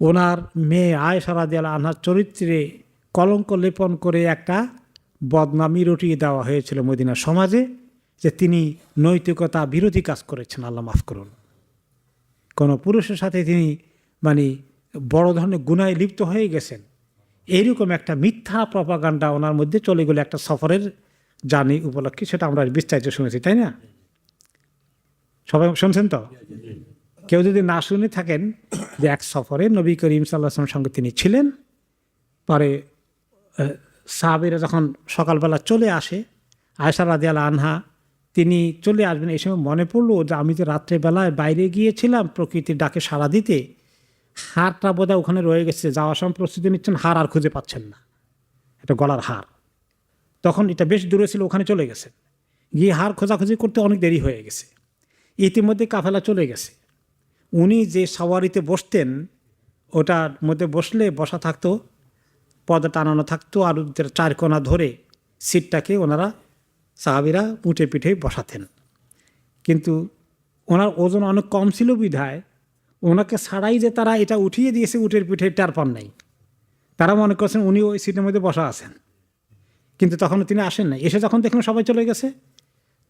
ওনার মেয়ে আয়েশা রাদিয়াল্লাহু আনহার চরিত্রে কলঙ্ক লেপন করে একটা বদনামি রটিয়ে দেওয়া হয়েছিল মদিনার সমাজে, যে তিনি নৈতিকতা বিরোধী কাজ করেছেন, আল্লাহ মাফ করুন। কোনো পুরুষের সাথে তিনি মানে বড় ধরনের গুনায় লিপ্ত হয়ে গেছেন, এইরকম একটা মিথ্যা প্রপাগান্ডা ওনার মধ্যে চলে গেল একটা সফরের জার্নি উপলক্ষে। সেটা আমরা বিস্তারিত শুনেছি, তাই না? সবাই শুনছেন তো? কেউ যদি না শুনে থাকেন, যে এক সফরে নবী করিম সাল্লাল্লাহু আলাইহি ওয়াসাল্লামের সঙ্গে তিনি ছিলেন, পরে সাহাবীরা যখন সকালবেলা চলে আসে, আয়েশা রাদিয়াল্লাহু আনহা তিনি চলে আসবেন, এই সময় মনে পড়লো যে আমি তো রাত্রেবেলায় বাইরে গিয়েছিলাম প্রকৃতির ডাকে সাড়া দিতে, হারটা বোধহয় ওখানে রয়ে গেছে, যাওয়ার সময় প্রস্তুতি নিচ্ছেন, হার আর খুঁজে পাচ্ছেন না, এটা গলার হার, তখন এটা বেশ দূরে ছিল, ওখানে চলে গেছে, গিয়ে হার খোঁজাখুঁজি করতে অনেক দেরি হয়ে গেছে, ইতিমধ্যে কাফেলা চলে গেছে, উনি যে সাওয়ারিতে বসতেন ওটার মধ্যে বসলে বসা থাকতো, পদে টানানো থাকতো, আর চার কোণা ধরে সিটটাকে ওনারা সাহাবিরা উঠে পিঠে বসাতেন। কিন্তু ওনার ওজন অনেক কম ছিল বিধায় ওনাকে ছাড়াই যে তারা এটা উঠিয়ে দিয়েছে উটের পিঠে টার পান নাই। তারা মনে করছেন উনি ওই সিটের মধ্যে বসা আছেন, কিন্তু তখন তিনি আসেন নাই। এসে যখন দেখলেন সবাই চলে গেছে,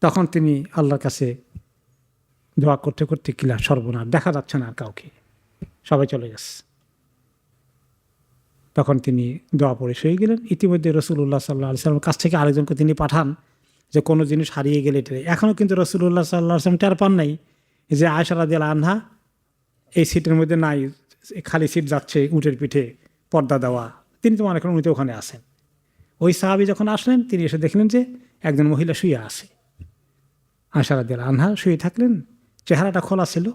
তখন তিনি আল্লাহর কাছে দোয়া করতে করতে কিলা সর্বনাশ, দেখা যাচ্ছে না আর কাউকে, সবাই চলে গেছে। তখন তিনি দোয়া পড়ে শুয়ে গেলেন। ইতিমধ্যে রসুল্লাহ সাল্লাহ সাল্লামের কাছ থেকে আরেকজনকে তিনি পাঠান যে কোনো জিনিস হারিয়ে গেলে এটা। এখনও কিন্তু রসুল্লাহ সাল্লাহ সাল্লাম টের পান নাই যে আয়েশা রাদিয়াল্লাহু আনহা এই সিটের মধ্যে নাই, খালি সিট যাচ্ছে উটের পিঠে পর্দা দেওয়া। তিনি তো মনে করেন উনি তো ওখানে আসেন। ওই সাহাবী যখন আসলেন তিনি এসে দেখলেন যে একজন মহিলা শুয়ে আছে। আয়েশা রাদিয়াল্লাহু আনহা শুয়ে থাকলেন, চেহারাটা খোলা ছিল,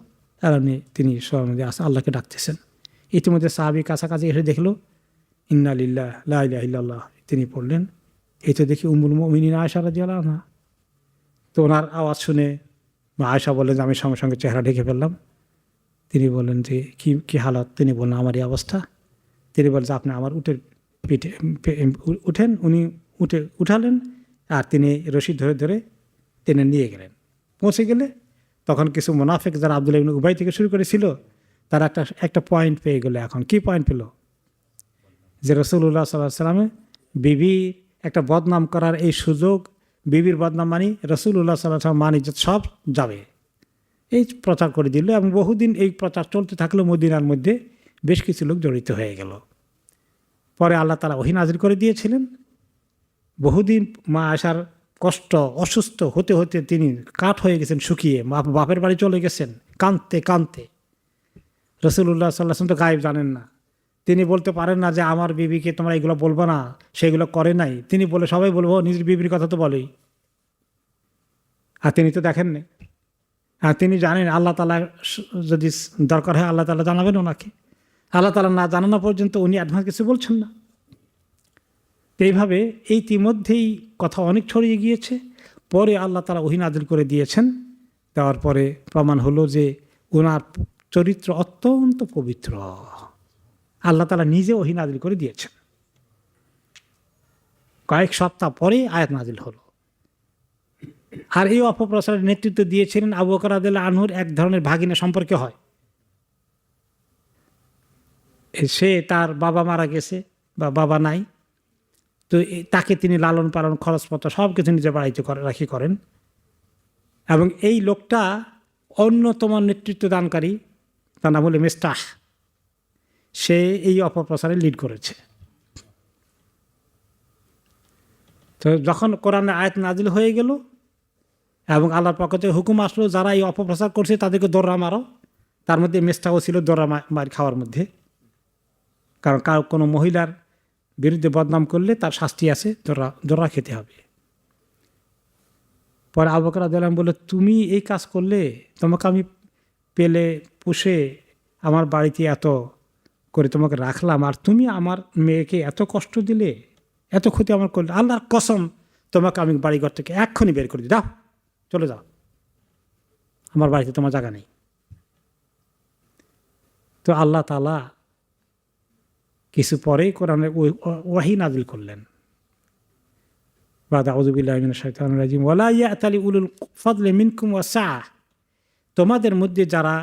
আর তিনি আল্লাহকে ডাকতেছেন। ইতিমধ্যে সাহাবী কাছাকাছি এসে দেখলো ইন্না লিল্লাহ লা ইলাহা ইল্লাল্লাহ, তিনি পড়লেন। এই তো দেখি উম্মুল মুমিনিন আয়েশা রাদিয়াল্লাহু আনহা। তো ওনার আওয়াজ শুনে আয়েশা বললেন যে আমি সঙ্গে সঙ্গে চেহারা ঢেকে ফেললাম। তিনি বললেন যে কি হালত? তিনি বললেন আমার এই অবস্থা। তিনি বললেন যে আপনি আমার উটের পিঠে উঠেন। উনি উঠালেন, আর তিনি রশি ধরে ধরে টেনে নিয়ে গেলেন। পৌঁছে গেলে তখন কিছু মুনাফিক যারা আব্দুল্লাহ ইবনে উবাই থেকে শুরু করেছিল তারা একটা পয়েন্ট পেয়ে গেল। এখন কি পয়েন্ট পেল? যে রাসূলুল্লাহ সাল্লাল্লাহু আলাইহি ওয়াসাল্লাম বিবি একটা বদনাম করার এই সুযোগ, বিবির বদনাম মানি রাসূলুল্লাহ সাল্লাল্লাহু আলাইহি ওয়াসাল্লাম মান ইজ্জত সব যাবে, এই প্রচার করে দিল। এবং বহুদিন এই প্রচার চলতে থাকলো, মদিনার মধ্যে বেশ কিছু লোক জড়িত হয়ে গেল। পরে আল্লাহ তাআলা ওহী নাযিল করে দিয়েছিলেন। বহুদিন মা আয়েশার কষ্ট, অসুস্থ হতে হতে তিনি কাঠ হয়ে গেছেন, শুকিয়ে বাপের বাড়ি চলে গেছেন কাঁদতে কাঁদতে। রাসূলুল্লাহ সাল্লাল্লাহু আলাইহি ওয়াসাল্লাম তো গায়েব জানেন না, তিনি বলতে পারেন না যে আমার বিবিকে তোমরা এগুলো বলবো না, সেগুলো করে নাই। তিনি বলে সবাই বলবো, নিজের বিবির কথা তো বলেই। আর তিনি তো দেখেননি। আর তিনি জানেন আল্লাহ তাআলা যদি দরকার হয় আল্লাহ তাআলা জানাবেন ওনাকে। আল্লাহ তাআলা না জানানো পর্যন্ত উনি অ্যাডভান্স কিছু বলছেন না। এইভাবে ইতিমধ্যেই কথা অনেক ছড়িয়ে গিয়েছে। পরে আল্লাহ তাআলা ওহী নাযিল করে দিয়েছেন। দেওয়ার পরে প্রমাণ হলো যে ওনার চরিত্র অত্যন্ত পবিত্র। আল্লাহ তাআলা নিজে ওহী নাযিল করে দিয়েছেন। কয়েক সপ্তাহ পরে আয়াত নাযিল হলো। আর এই অপপ্রচারের নেতৃত্ব দিয়েছিলেন আবু বকর রাদিয়াল্লাহু আনহুর এক ধরনের ভাগিনা সম্পর্কে হয়। সে তার বাবা মারা গেছে বা বাবা নাই, তো তাকে তিনি লালন পালন, খরচপত্র সব কিছু নিজের বাড়িতে রাখি করেন। এবং এই লোকটা অন্যতম নেতৃত্ব দানকারী, তার নাম হলো মিস্তাহ। সে এই অপপ্রচারে লিড করেছে। তো যখন কোরআনের আয়াত নাজিল হয়ে গেল এবং আল্লাহর পক্ষ থেকে হুকুম আসলো যারা এই অপপ্রচার করছে তাদেরকে দৌড়া মারো, তার মধ্যে মিস্তাহও ছিল দৌড়া মার খাওয়ার মধ্যে। কারণ কোনো মহিলার বিরুদ্ধে বদনাম করলে তার শাস্তি আছে, দৌড়া খেতে হবে। পরে আবু বকর রাদিয়াল্লাহু আনহু বলল, তুমি এই কাজ করলে, তোমাকে আমি পেলে পুষে আমার বাড়িতে এত করে তোমাকে রাখলাম, আর তুমি আমার মেয়েকে এত কষ্ট দিলে, এত ক্ষতি আমার করলে, আল্লাহর কসম তোমাকে আমি বাড়িঘর থেকে এক্ষুনি বের করে দিই, যাও চলে যাও, আমার বাড়িতে তোমার জায়গা নেই। তো আল্লাহ তাআলা কিছু পরেই কোরআনে ওয়াহী নাযিল করলেন। আউযু বিল্লাহি মিনাশ শাইতানির রাজিম, ওয়ালা ইয়াতালি উলুল ফাদলি মিনকুম ওয়াসআ, তোমাদের মধ্যে যারা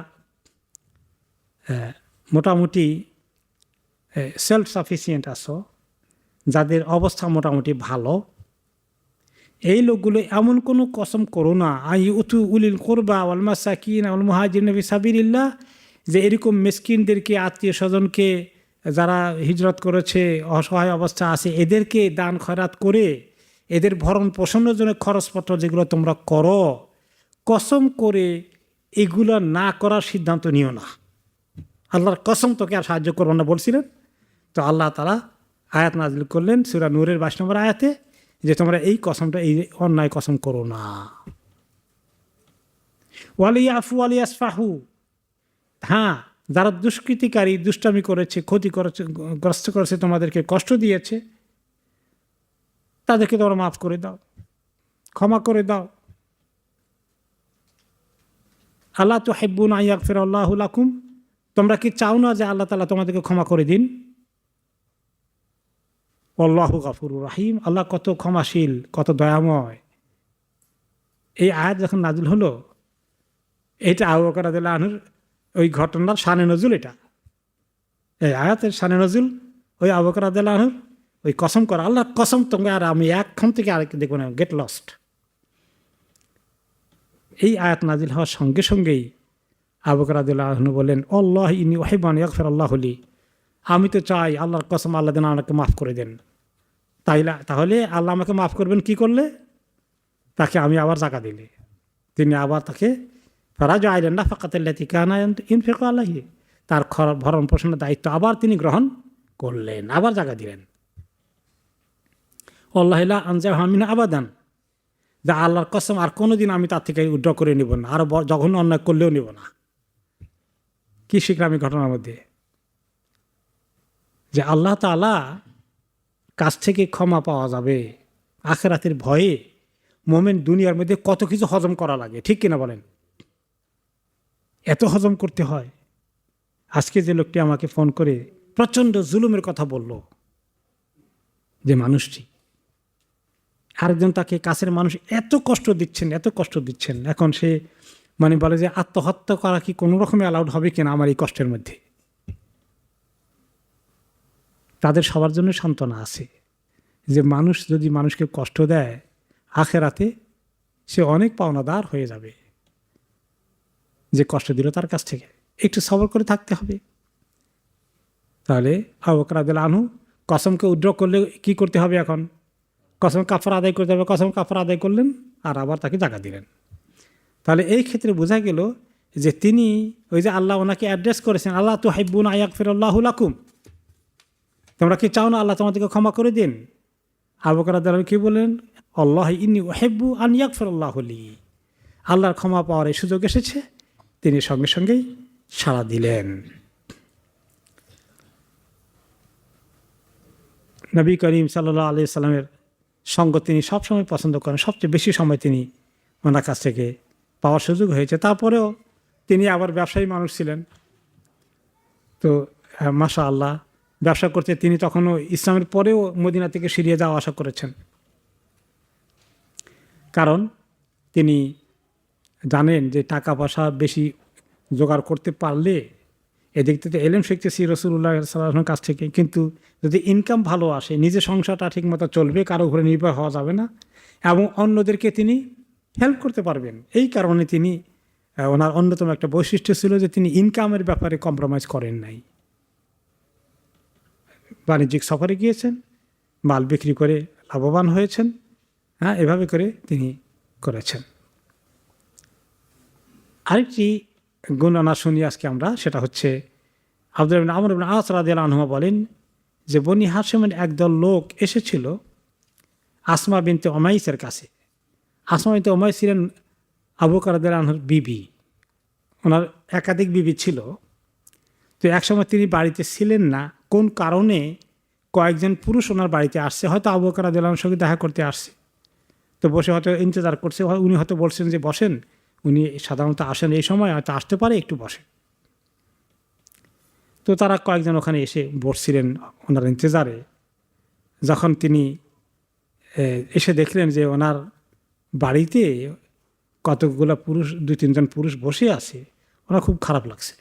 মোটামুটি সেলফ সাফিসিয়েন্ট আছো, যাদের অবস্থা মোটামুটি ভালো, এই লোকগুলো এমন কোনো কসম করো না আইউতু উলিল কুরবা ওয়াল মাসাকিন ওয়াল মুহাজিরিন ফি সাবিলিল্লাহ, যে এরকম মিসকিনদেরকে, আত্মীয় স্বজনকে, যারা হিজরত করেছে, অসহায় অবস্থা আছে, এদেরকে দান খয়রাত করে এদের ভরণ পোষণের জন্য খরচপত্র যেগুলো তোমরা করো, কসম করে এগুলো না করার সিদ্ধান্ত নিও না। আল্লাহর কসম তোকে আর সাহায্য করবো না বলছিলেন। তো আল্লাহ তাআলা আয়াত নাযিল করলেন সূরা নূরের 22 নম্বর আয়াতে, যে তোমরা এই কসমটা, এই অন্যায় কসম করো না। ওয়ালিয়াফু ওয়ালিয়াসফাহু, হ্যাঁ যারা দুষ্কৃতিকারী, দুষ্টামি করেছে, ক্ষতি করেছে, গ্রস্ত করেছে, তোমাদেরকে কষ্ট দিয়েছে, তাদেরকে তোমরা মাফ করে দাও, ক্ষমা করে দাও। আল্লাহ তুহিব্বুনা আন ইয়াগফিরাল্লাহু লাকুম, তোমরা কি চাও না যে আল্লাহ তাআলা তোমাদেরকে ক্ষমা করে দিন? আল্লাহু গফুরুর রাহিম, আল্লাহ কত ক্ষমাশীল, কত দয়াময়। এই আয়াত যখন নাজিল হলো, এটা আবু বকর রাদিয়াল্লাহু আনহুর ওই ঘটনার শানে নজুল। এটা এই আয়াতের শানে নজুল ওই আবু বকর রাদিয়াল্লাহু আনহুর ওই কসম করা, আল্লাহর কসম তোমরা আর আমি একক্ষণ থেকে আরেক দেখবো না, গেট লস্ট। এই আয়াত নাজিল হওয়ার সঙ্গে সঙ্গেই আবু বকর রাদিয়াল্লাহু আনহু বলেন, আল্লাহ ইন্নী উহিব্বু আন ইয়াগফিরাল্লাহু লি, আমি তো চাই আল্লাহর কসম আল্লাহ যেন আমাকে মাফ করে দেন। তাহলে আল্লাহ আমাকে মাফ করবেন কি করলে? তাকে আমি আবার জাকাত দিলে। তিনি আবার তাকে ফরাজ আইলেন না ফাকাতাল্লাতি কানা ইনফিকু আলাইহি, তার ভরণ পোষণের দায়িত্ব আবার তিনি গ্রহণ করলেন, আবার জাকাত দিলেন। আল্লাহ লা আনজাহু মিন আবাদান, যা আল্লাহর কসম আর কোনোদিন আমি তার থেকে উইথড্র করে নিব না, আর জঘন্য অন্যায় করলেও নিব না। কি শিখলাম এই ঘটনার মধ্যে? যে আল্লাহ তাআলা কাছ থেকে ক্ষমা পাওয়া যাবে আখিরাতের ভয়ে। মোমেন দুনিয়ার মধ্যে কত কিছু হজম করা লাগে, ঠিক কিনা বলেন? এত হজম করতে হয়। আজকে যে লোকটি আমাকে ফোন করে প্রচণ্ড জুলুমের কথা বলল, যে মানুষটি, আরেকজন তাকে কাছের মানুষ এত কষ্ট দিচ্ছেন, এখন সে বলে যে আত্মহত্যা করা কি কোনো রকমে অ্যালাউড হবে কিনা আমার এই কষ্টের মধ্যে। তাদের সবার জন্য সান্ত্বনা আছে যে মানুষ যদি মানুষকে কষ্ট দেয়, আখেরাতে সে অনেক পাওনাদার হয়ে যাবে। যে কষ্ট দিল তার কাছ থেকে একটু সবর করে থাকতে হবে। তাহলে আবু বকর রাদিয়াল্লাহু আনহু কসমকে উইথড্র করলে কি করতে হবে? এখন কসম কাফারা আদায় করতে হবে। কসম কাফারা আদায় করলেন আর আবার তাকে জাকাত দিলেন। তাহলে এই ক্ষেত্রে বোঝা গেল যে তিনি ওই যে আল্লাহ ওনাকে অ্যাড্রেস করেছেন, আল্লাহ তুহিব্বুনা আন ইয়াগফিরাল্লাহু লাকুম, তোমরা কি চাও না আল্লাহ তোমাদেরকে ক্ষমা করে দিন? আবু বকর রাদিয়াল্লাহু আনহু কি বললেন? আল্লাহ ইন্নী উহিব্বু আন ইয়াগফিরাল্লাহু লি, আল্লাহর ক্ষমা পাওয়ার এই সুযোগ এসেছে, তিনি সঙ্গে সঙ্গেই সাড়া দিলেন। নবী করিম সাল্লাল্লাহু আলাইহি সাল্লামের সঙ্গ তিনি সবসময় পছন্দ করেন, সবচেয়ে বেশি সময় তিনি ওনার কাছ থেকে পাওয়ার সুযোগ হয়েছে। তারপরেও তিনি আবার ব্যবসায়ী মানুষ ছিলেন, তো মাশা আল্লাহ ব্যবসা করতে তিনি তখনও ইসলামের পরেও মদিনা থেকে সিরিয়া যাওয়া আশা করেছেন। কারণ তিনি জানেন যে টাকা পয়সা বেশি জোগাড় করতে পারলে এদিক থেকে এলেম শিখতেছি রাসূলুল্লাহ সাল্লাল্লাহু আলাইহি ওয়াসাল্লামের কাছ থেকে, কিন্তু যদি ইনকাম ভালো আসে, নিজের সংসারটা ঠিকমতো চলবে, কারো উপরে নির্ভর হওয়া যাবে না, এবং অন্যদেরকে তিনি হেল্প করতে পারবেন। এই কারণে তিনি ওনার অন্যতম একটা বৈশিষ্ট্য ছিল যে তিনি ইনকামের ব্যাপারে কম্প্রোমাইজ করেন নাই। বাণিজ্যিক সফরে গিয়েছেন, মাল বিক্রি করে লাভবান হয়েছেন, এভাবে করে তিনি করেছেন। আরেকটি গুণনা শুনি আজকে আমরা, সেটা হচ্ছে আব্দুল্লাহ ইবনে আমর ইবনে আস রাদিয়াল্লাহু আনহু বলেন যে বনি হাশিমের একদল লোক এসেছিল আসমা বিনতে উমাইসের কাছে। আসমা বিনতে উমাইস ছিলেন আবু বকর রাদিয়াল্লাহু আনহুর বিবি, ওনার একাধিক বিবি ছিল। তো একসময় তিনি বাড়িতে ছিলেন না, কোন কারণে কয়েকজন পুরুষ ওনার বাড়িতে আসছে, হয়তো আবু বকর রাদিয়াল্লাহু আনহুর সঙ্গে দেখা করতে আসছে। তো বসে হয়তো ইন্তজার করছে, উনি হয়তো বলছেন যে বসেন, উনি সাধারণত আসেন এই সময়, হয়তো আসতে পারে, একটু বসে। তো তারা কয়েকজন ওখানে এসে বসছিলেন ওনার ইন্তজারে। যখন তিনি এসে দেখলেন যে ওনার বাড়িতে কতগুলো পুরুষ, 2-3 জন পুরুষ বসে আছে, ওনার খুব খারাপ লাগছে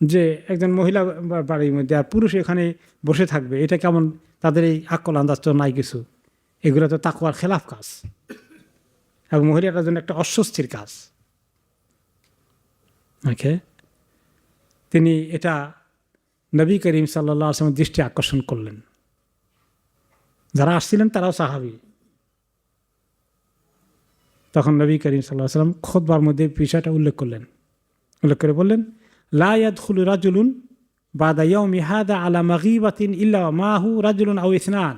যে একজন মহিলা বাড়ির মধ্যে আর পুরুষ এখানে বসে থাকবে, এটা কেমন? তাদের এই আকল আন্দাজ তো নাই কিছু, এগুলো তো তাকওয়ার খেলাফ কাজ এবং মহিলাটার জন্য একটা অস্বস্তির কাজ। ওকে, তিনি এটা নবী করিম সাল্লাল্লাহু আলাইহি ওয়াসাল্লামের দৃষ্টি আকর্ষণ করলেন। যারা আসছিলেন তারাও সাহাবী। তখন নবী করিম সাল্লাল্লাহু আলাইহি ওয়াসাল্লাম খুতবার মধ্যে বিষয়টা উল্লেখ করে বললেন, লা ইয়াদখুলু রাজুলুন বাদা ইয়াউমি হাদা আলা মাগীবাতিন ইল্লা মাহু রাজুলুন আও ইসনান।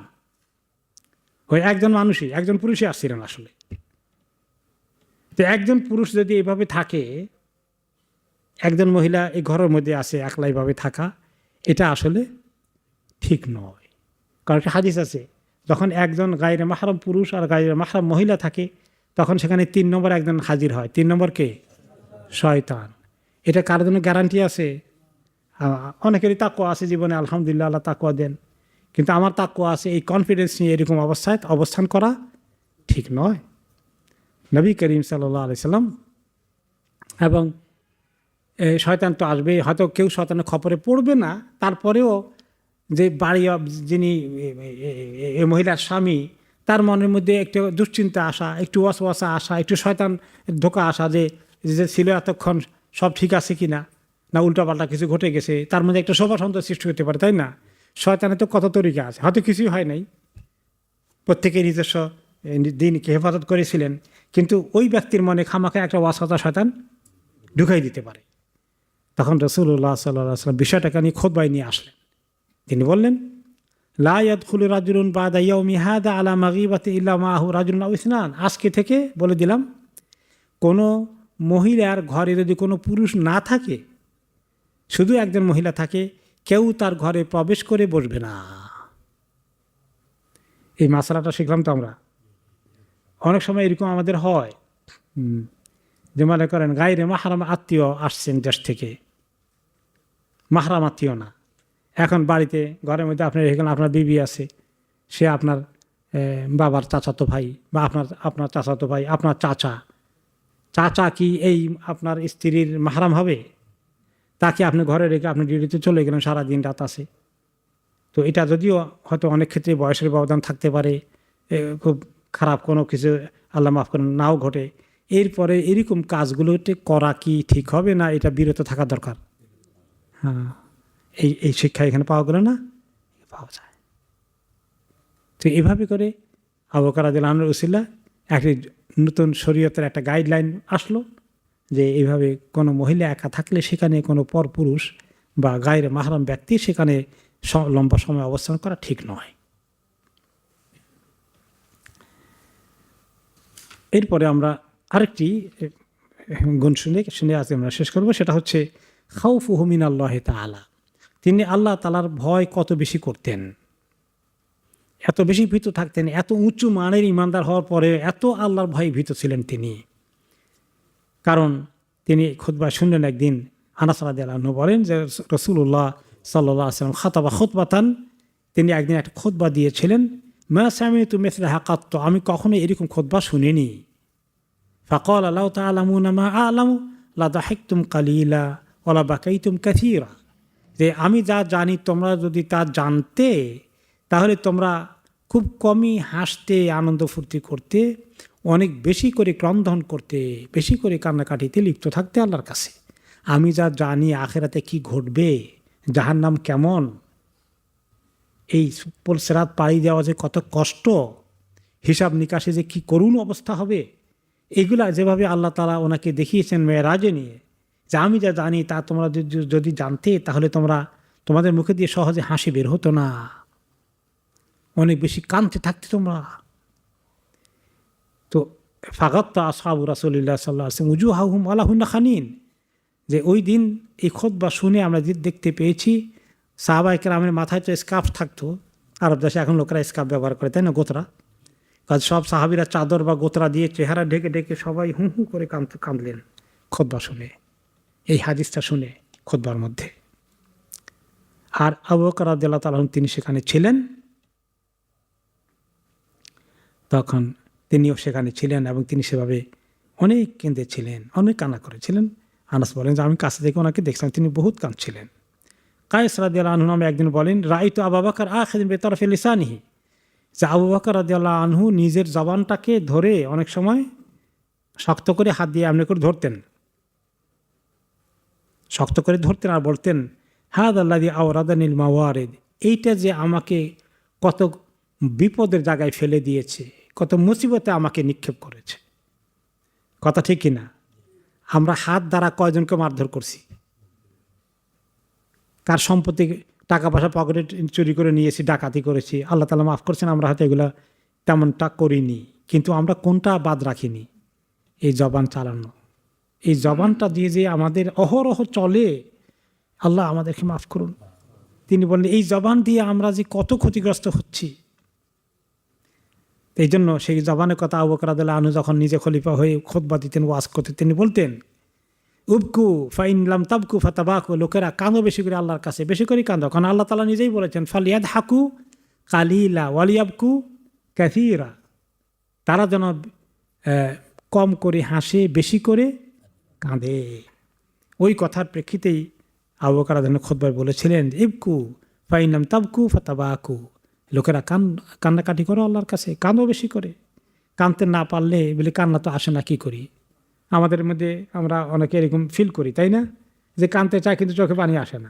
ওই একজন মানুষই, একজন পুরুষই আসছিলেন আসলে। তো একজন পুরুষ যদি এইভাবে থাকে, একজন মহিলা এই ঘরের মধ্যে আসে একলা এইভাবে থাকা, এটা আসলে ঠিক নয়। কারণ একটা হাদিস আছে, যখন একজন গায়রে মাহরাম পুরুষ আর গায়রে মাহরাম মহিলা থাকে, তখন সেখানে 3 নম্বর একজন হাজির হয়। 3 নম্বর কে? শয়তান। এটা কার জন্য গ্যারান্টি আছে? অনেকেরই তাকওয়া আছে জীবনে, আলহামদুলিল্লাহ, আল্লাহ তাকওয়া দেন, কিন্তু আমার তাকওয়া আছে, এই কনফিডেন্স নিয়ে এরকম অবস্থায় অবস্থান করা ঠিক নয়। নবী করিম সাল্লাল্লাহু আলাইহি সাল্লাম এবং শয়তান তো আসবেই, হয়তো কেউ শয়তানের খপরে পড়বে না, তারপরেও যে বাড়ি যিনি এই মহিলার স্বামী, তার মনের মধ্যে একটু দুশ্চিন্তা আসা, একটু ওয়াসওয়াসা আসা, একটু শয়তান ধোঁকা আসা যে ছিল এতক্ষণ সব ঠিক আছে কি না, না উল্টাপাল্টা কিছু ঘটে গেছে, তার মধ্যে একটা শোভা সন্দেহ সৃষ্টি হতে পারে, তাই না? শয়তানের তো কত তরিকা আছে, হয়তো কিছুই হয় নাই, প্রত্যেকের নিজস্ব দিনকে হেফাজত করেছিলেন, কিন্তু ওই ব্যক্তির মনে খামাখা একটা ওয়াসওয়াসা শয়তান ঢুকাই দিতে পারে। তখন রাসূলুল্লাহ সাল্লাল্লাহু আলাইহি ওয়াসাল্লাম বিষয়টাকে নিয়ে খুতবায় নিয়ে আসলেন। তিনি বললেন, লা ইয়াদখুলু রাজুলুন বাদা ইয়াউমি হাদা আলা মাগিবাতি ইল্লা মাআহু রাজুলুন আও ইসনান। আজকে থেকে বলে দিলাম, কোনো মহিলার ঘরে যদি কোনো পুরুষ না থাকে, শুধু একজন মহিলা থাকে, কেউ তার ঘরে প্রবেশ করে বসবে না। এই মাসালাটা শিখলাম তো আমরা। অনেক সময় এরকম আমাদের হয় যে মনে করেন গায়রে মাহরাম আত্মীয় আসছেন দেশ থেকে, মাহরাম আত্মীয় না, এখন বাড়িতে ঘরের মধ্যে আপনার এখানে আপনার বিবি আছে, সে আপনার বাবার চাচাতো ভাই, বা আপনার চাচাতো ভাই, আপনার চাচা কি এই আপনার স্ত্রীর মাহরাম হবে? তাকে আপনি ঘরে রেখে আপনি ডিউটিতে চলে গেলেন, সারাদিন রাত আছে। তো এটা যদিও হয়তো অনেক ক্ষেত্রে বয়সের ব্যবধান থাকতে পারে, খুব খারাপ কোনো কিছু আল্লাহ মাফ করেন নাও ঘটে, এরপরে এরকম কাজগুলোতে করা কি ঠিক হবে না, এটা বিরত থাকা দরকার। হ্যাঁ, এই শিক্ষা এখানে পাওয়া গেল না, পাওয়া যায়। তো এভাবে করে আবু বকর রাদিয়াল্লাহু আনহুর উসিলা একটি নতুন শরীয়তের একটা গাইডলাইন আসলো যে এইভাবে কোনো মহিলা একা থাকলে সেখানে কোনো পরপুরুষ বা গায়রে মাহরাম ব্যক্তি সেখানে লম্বা সময় অবস্থান করা ঠিক নয়। এরপরে আমরা আরেকটি গুণ শুনে আজ আমরা শেষ করব, সেটা হচ্ছে খাউফুহু মিনাল্লাহি তাআলা। তিনি আল্লাহ তাআলার ভয় কত বেশি করতেন, এত বেশি ভীত থাকতেন, এত উঁচু মানের ইমানদার হওয়ার পরে এত আল্লাহর ভয়ে ভীত ছিলেন তিনি। কারণ তিনি খুতবা শুনলেন একদিন, আনাস রাদিয়াল্লাহু আনহু বলেন যে রাসূলুল্লাহ সাল্লাল্লাহু আলাইহি ওয়াসাল্লাম খাতাবা খুতবাতান, তিনি একদিন একটা খুতবা দিয়েছিলেন, মা সামি'তু মিসলাহা কাত্ত, আমি কখনো এরকম খুতবা শুনিনি। ফাকালা লাউ তা'লামুনা মা আ'লামু লাদাহিকতুম কালিলা ওয়া লাবাকাইতুম কাসীরা, যে আমি যা জানি তোমরা যদি তা জানতে, তাহলে তোমরা খুব কমই হাসতে, আনন্দ ফুর্তি করতে, অনেক বেশি করে ক্রন্দন করতে, বেশি করে কান্নাকাটিতে লিপ্ত থাকতে আল্লাহর কাছে। আমি যা জানি আখেরাতে কি ঘটবে, জাহান্নাম কেমন, এই সিরাত পাড়ি দেওয়া যে কত কষ্ট, হিসাব নিকাশে যে কি করুণ অবস্থা হবে, এগুলা যেভাবে আল্লাহ তাআলা ওনাকে দেখিয়েছেন মেরাজে নিয়ে, যে আমি যা জানি তা তোমরা যদি জানতে, তাহলে তোমাদের মুখে দিয়ে সহজে হাসি বের হতো না, অনেক বেশি কাঁদতে থাকতে তোমরা। তো ফাগাত্তা আসহাবু রাসূলিল্লাহ সাল্লাল্লাহু আলাইহি ওয়াসাল্লাম উজুহাহুম আলা হুন্না খানিন, যে ওই দিন এই খুতবা শুনে আমরা দেখতে পেয়েছি সাহাবায়ে কেরামের মাথায় তো স্কার্ফ থাকতো, আরব দেশে এখন লোকেরা স্কার্ফ ব্যবহার করে, তাই না, গোতরা। কাজ সব সাহাবীরা চাদর বা গোতরা দিয়ে চেহারা ঢেকে ঢেকে সবাই হু হু করে কাঁদলেন খুতবা শুনে, এই হাদিসটা শুনে খুতবার মধ্যে। আর আবু বকর রাদিয়াল্লাহু তাআলা তিনি সেখানে ছিলেন, তখন তিনিও সেখানে ছিলেন এবং তিনি সেভাবে অনেক কেঁদেছিলেন, অনেক কান্না করেছিলেন। আনাস বলেন যে আমি কাছে থেকে ওনাকে দেখছিলাম, তিনি বহুত কাঁদছিলেন। কায়েস রাদিয়াল্লাহু আনহু নামে একদিন বলেন, রাআইতু আবু বকর আখিযুন বিতারফি লিসানিহি, যে আবু বকর রাদিয়াল্লাহু আনহু নিজের জবানটাকে ধরে অনেক সময় শক্ত করে হাত দিয়ে এমনি করে ধরতেন, শক্ত করে ধরতেন আর বলতেন, হাযাল্লাযী আওরাদানিল মাওয়ারিদ, এইটা যে আমাকে কত বিপদের জায়গায় ফেলে দিয়েছে, কত মুসিবতে আমাকে নিক্ষেপ করেছে। কথা ঠিক কিনা? আমরা হাত দ্বারা কয়জনকে মারধর করছি, কার সম্পত্তি টাকা পয়সা পকেটে চুরি করে নিয়েছি, ডাকাতি করেছি, আল্লাহ তাআলা মাফ করছেন, আমরা হয়তো এগুলো তেমনটা করিনি, কিন্তু আমরা কোনটা বাদ রাখিনি? এই জবান চালানো, এই জবানটা দিয়ে যে আমাদের অহরহ চলে, আল্লাহ আমাদেরকে মাফ করুন। তিনি বললেন এই জবান দিয়ে আমরা যে কত ক্ষতিগ্রস্ত হচ্ছি। এই জন্য সেই জবানের কথা আবু বকর রাদিয়াল্লাহু আনহু যখন নিজে খলিফা হয়ে খুতবা দিতেন, ওয়াজ করতেন, তিনি বলতেন উবকু ফাইন লাম তাবকু ফাতাবাকু, লোকেরা কাঁদো বেশি করে আল্লাহর কাছে, বেশি করে কাঁদো, কারণ আল্লাহ তাআলা নিজেই বলেছেন ফালিয়াদ হাকু কালিলা ওয়ালিয়াবকু কাসীরা, তারা যেন কম করে হাসে, বেশি করে কাঁদে। ওই কথার প্রেক্ষিতেই আবু বকর রাদিয়াল্লাহু আনহু খুতবায় বলেছিলেন ইবকু ফাইন লাম তাবকু ফাতাবাকু, লোকেরা কান্নাকাটি করো আল্লাহর কাছে, কাঁদো বেশি করে। কাঁদতে না পারলে বলে কান্না তো আসে না, কী করি? আমাদের মধ্যে আমরা অনেকে এরকম ফিল করি, তাই না? যে কাঁদতে চায় কিন্তু চোখে পানি আসে না।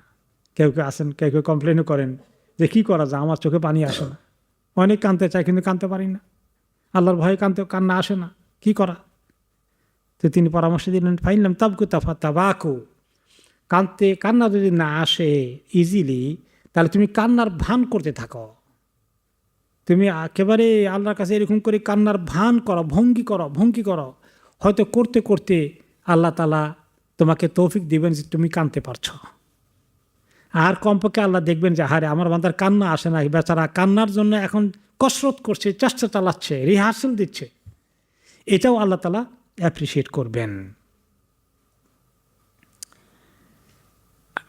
কেউ কেউ আসেন, কেউ কেউ কমপ্লেনও করেন যে কী করা যায়, আমার চোখে পানি আসে না। অনেক কাঁদতে চায় কিন্তু কাঁদতে পারি না, আল্লাহর ভয়ে কান্না আসে না, কি করা? তো তিনি পরামর্শ দিলেন ফাইনলাম তাবকু তাবাকু, কান্না যদি না আসে ইজিলি, তাহলে তুমি কান্নার ভান করতে থাকো। তুমি একেবারে আল্লাহর কাছে এরকম করে কান্নার ভান করো, ভঙ্গি করো। হয়তো করতে করতে আল্লাহ তাআলা তোমাকে তৌফিক দিবেন যে তুমি কাঁদতে পারছ। আর কমপক্ষে আল্লাহ দেখবেন যে হারে আমার বান্দার কান্না আসে না, বেচারা কান্নার জন্য এখন কসরত করছে, চেষ্টা চালাচ্ছে, রিহার্সেল দিচ্ছে, এটাও আল্লাহ তাআলা অ্যাপ্রিসিয়েট করবেন।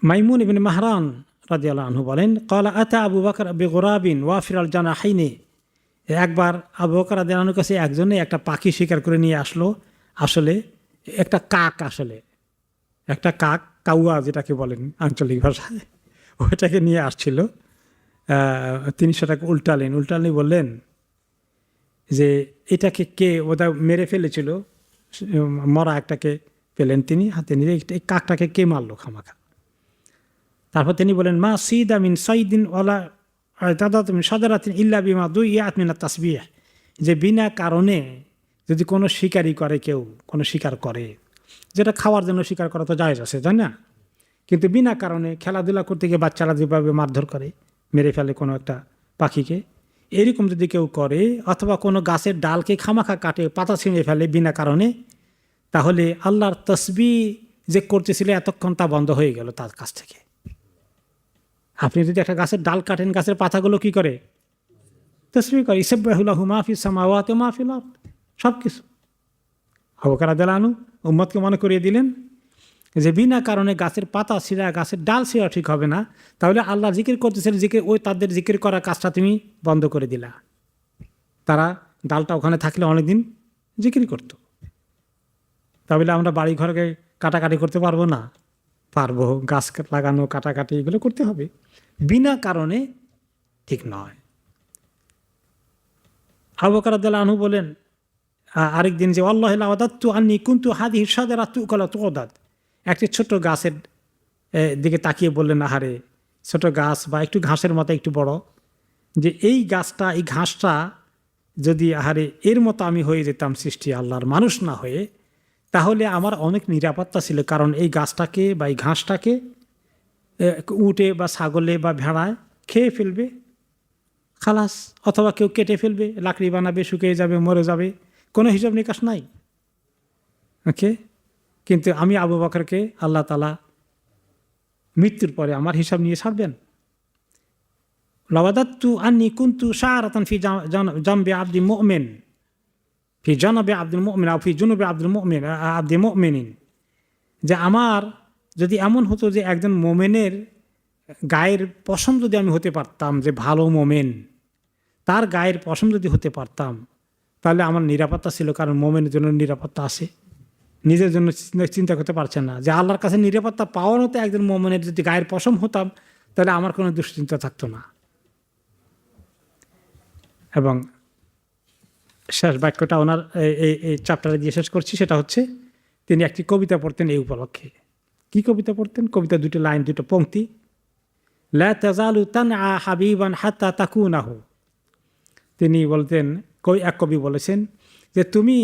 মাইমুন ইবনে মাহরান রাদিয়াল্লাহু আনহু বলেন ক্বালা আতা আবু বকর বিগুরাবিন ওয়াফিরাল জানাহাইনি, একবার আবু বকর রাদিয়াল্লাহু আনহুর কাছে একজনে একটা পাখি শিকার করে নিয়ে আসলো। আসলে একটা কাক, একটা কাক, কাউয়া যেটাকে বলেন আঞ্চলিক ভাষায়, ওইটাকে নিয়ে আসছিল। তিনি সেটাকে উল্টালেন বললেন যে এটাকে কে ওটা মেরে ফেলেছিল, মরা একটাকে পেলেন তিনি হাতে নিয়ে, এই কাকটাকে কে মারলো খামাখা? তারপর তিনি বলেন মা সিদা মিন সাইদিন ওয়ালা তাদাত মিন শাজারাতিন ইল্লা বিমা দুইয়াত মিন আত-তাসবিহ, যে বিনা কারণে যদি কোনো শিকারি করে, কেউ কোনো শিকার করে, যেটা খাওয়ার জন্য শিকার করা তো জায়েজ আছে, তাই না? কিন্তু বিনা কারণে খেলাধুলা করতে গিয়ে বাচ্চারা যেভাবে মারধর করে, মেরে ফেলে কোনো একটা পাখিকে, এরকম যদি কেউ করে, অথবা কোনো গাছের ডালকে খামাখা কাটে, পাতা ছিঁড়ে ফেলে বিনা কারণে, তাহলে আল্লাহর তসবিহ যে করতেছিল এতক্ষণ তা বন্ধ হয়ে গেল তার কাছ থেকে। আপনি যদি একটা গাছের ডাল কাটেন, গাছের পাতাগুলো কি করে? তসবিহ করে, ইসাব্বিহু লাহু মা ফিস সামাওয়াতি ওয়া মা ফিল আরদ, সব কিছু। আবু বকর রাদিয়াল্লাহু আনহু উম্মতকে মনে করিয়ে দিলেন যে বিনা কারণে গাছের পাতা ছিঁড়া, গাছের ডাল ছিঁড়া ঠিক হবে না। তাহলে আল্লাহ জিকির করতেছিল, ওই তাদের জিকির করার কাজটা তুমি বন্ধ করে দিলা। তারা ডালটা ওখানে থাকলে অনেকদিন জিকির করত। তাহলে আমরা বাড়ি ঘরকে কাটাকাটি করতে পারবো না? পারবো। গাছ লাগানো, কাটাকাটি এগুলো করতে হবে, বিনা কারণে ঠিক নয়। আবু বকর রাদিয়াল্লাহু আনহু বলেন আরেকদিন যে আল্লাহ ওয়াদাতু আন্নী কুনতু হাদিহি শাজারাতু কালা তুদাদ, একটি ছোট গাছের দিকে তাকিয়ে বললেন আহারে, ছোট গাছ বা একটু ঘাসের মতো একটু বড়, যে এই গাছটা, এই ঘাসটা যদি আহারে এর মতো আমি হয়ে যেতাম সৃষ্টি আল্লাহর মানুষ না হয়ে, তাহলে আমার অনেক নিরাপত্তা ছিল। কারণ এই গাছটাকে বা এই ঘাসটাকে উটে বা ছাগলে বা ভেড়ায় খেয়ে ফেলবে, খালাস, অথবা কেউ কেটে ফেলবে, লাকড়ি বানাবে, শুকিয়ে যাবে, মরে যাবে, কোনো হিসাব নিকাশ নাই। ওকে, কিন্তু আমি আবু বকরকে আল্লাহ তাআলা মৃত্যুর পরে আমার হিসাব নিয়ে ছাড়বেন। লাওয়াদাতু আন্নী কুনতু শাআরাতান ফি জামবি আবদি মুমিন, ফি জানাবে আব্দুল মুমিন আও ফি জুনুবে আব্দুল মুমিন আব্দি মুমিনিন, যে আমার যদি এমন হতো যে একজন মোমেনের গায়ের পশম যদি আমি হতে পারতাম, যে ভালো মোমেন, তার গায়ের পশম যদি হতে পারতাম, তাহলে আমার নিরাপত্তা ছিল। কারণ মোমেনের জন্য নিরাপত্তা আছে, নিজের জন্য চিন্তা করতে পারছেন না। যে আল্লাহর কাছে নিরাপত্তা পাওয়ার মতো একজন মোমেনের যদি গায়ের পশম হতাম, তাহলে আমার কোনো দুশ্চিন্তা থাকতো না। এবং শেষ বাক্যটা ওনার এই চ্যাপ্টারে দিয়ে শেষ করছি, সেটা হচ্ছে তিনি একটি কবিতা পড়তেন এই উপলক্ষে। কি কবিতা পড়তেন? কবিতা দুটো লাইন, দুটো পংক্তি। লা তাজালু তানআ হাবিবান হাত্তা তাকুনাহু, তিনি বলতেন, এক কবি বলেছেন যে তুমি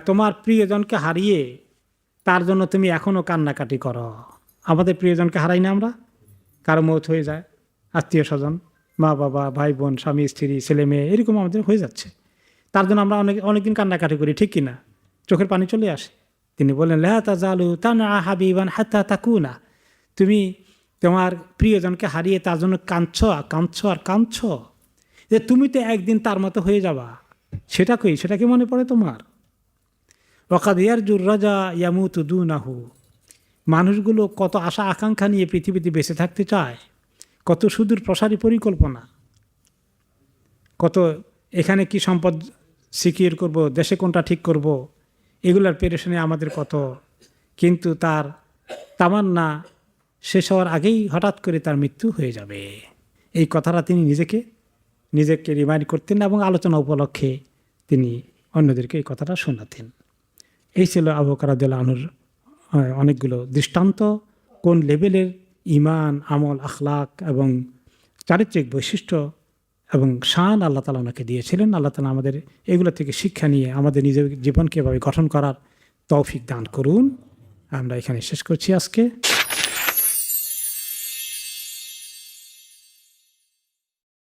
তোমার প্রিয়জনকে হারিয়ে তার জন্য তুমি এখনও কান্নাকাটি করো। আমাদের প্রিয়জনকে হারাই না আমরা? কারো মৌত হয়ে যায়, আত্মীয় স্বজন, মা বাবা, ভাই বোন, স্বামী স্ত্রী, ছেলে মেয়ে, এরকম আমাদের হয়ে যাচ্ছে, তার জন্য আমরা অনেকদিন কান্নাকাটি করি, ঠিক কিনা? চোখের পানি চলে আসে। তিনি বললেন লা তাজালু তানআ হাবিবান হাত্তা তাকুনা, তুমি তোমার প্রিয়জনকে হারিয়ে তার জন্য কাঁদছ, যে তুমি তো একদিন তার মতো হয়ে যাবা। সেটা কি মনে পড়ে তোমার? ওয়াকাদ ইয়ারজুর রাজা ইয়ামুতু দুনাহু, মানুষগুলো কত আশা আকাঙ্ক্ষা নিয়ে পৃথিবীতে বেঁচে থাকতে চায়, কত সুদূর প্রসারী পরিকল্পনা, কত এখানে কি সম্পদ সিকিউর করব, দেশে কোনটা ঠিক করব, এগুলার পেরেশানি আমাদের কত। কিন্তু তার তামান্না শেষ হওয়ার আগেই হঠাৎ করে তার মৃত্যু হয়ে যাবে, এই কথাটা তিনি নিজেকে রিমাইন্ড করতেন এবং আলোচনা উপলক্ষে তিনি অন্যদেরকে এই কথাটা শোনাতেন। এই ছিল আবু বকর রাদিয়াল্লাহু আনহুর অনেকগুলো দৃষ্টান্ত, কোন লেভেলের ঈমান, আমল, আখলাক এবং চারিত্রিক বৈশিষ্ট্য এবং শান আল্লাহ তাআলা ওনাকে দিয়েছিলেন। আল্লাহ তাআলা আমাদের এগুলো থেকে শিক্ষা নিয়ে আমাদের নিজের জীবনকে এভাবে গঠন করার তৌফিক দান করুন। আমরা এখানে শেষ করছি আজকে।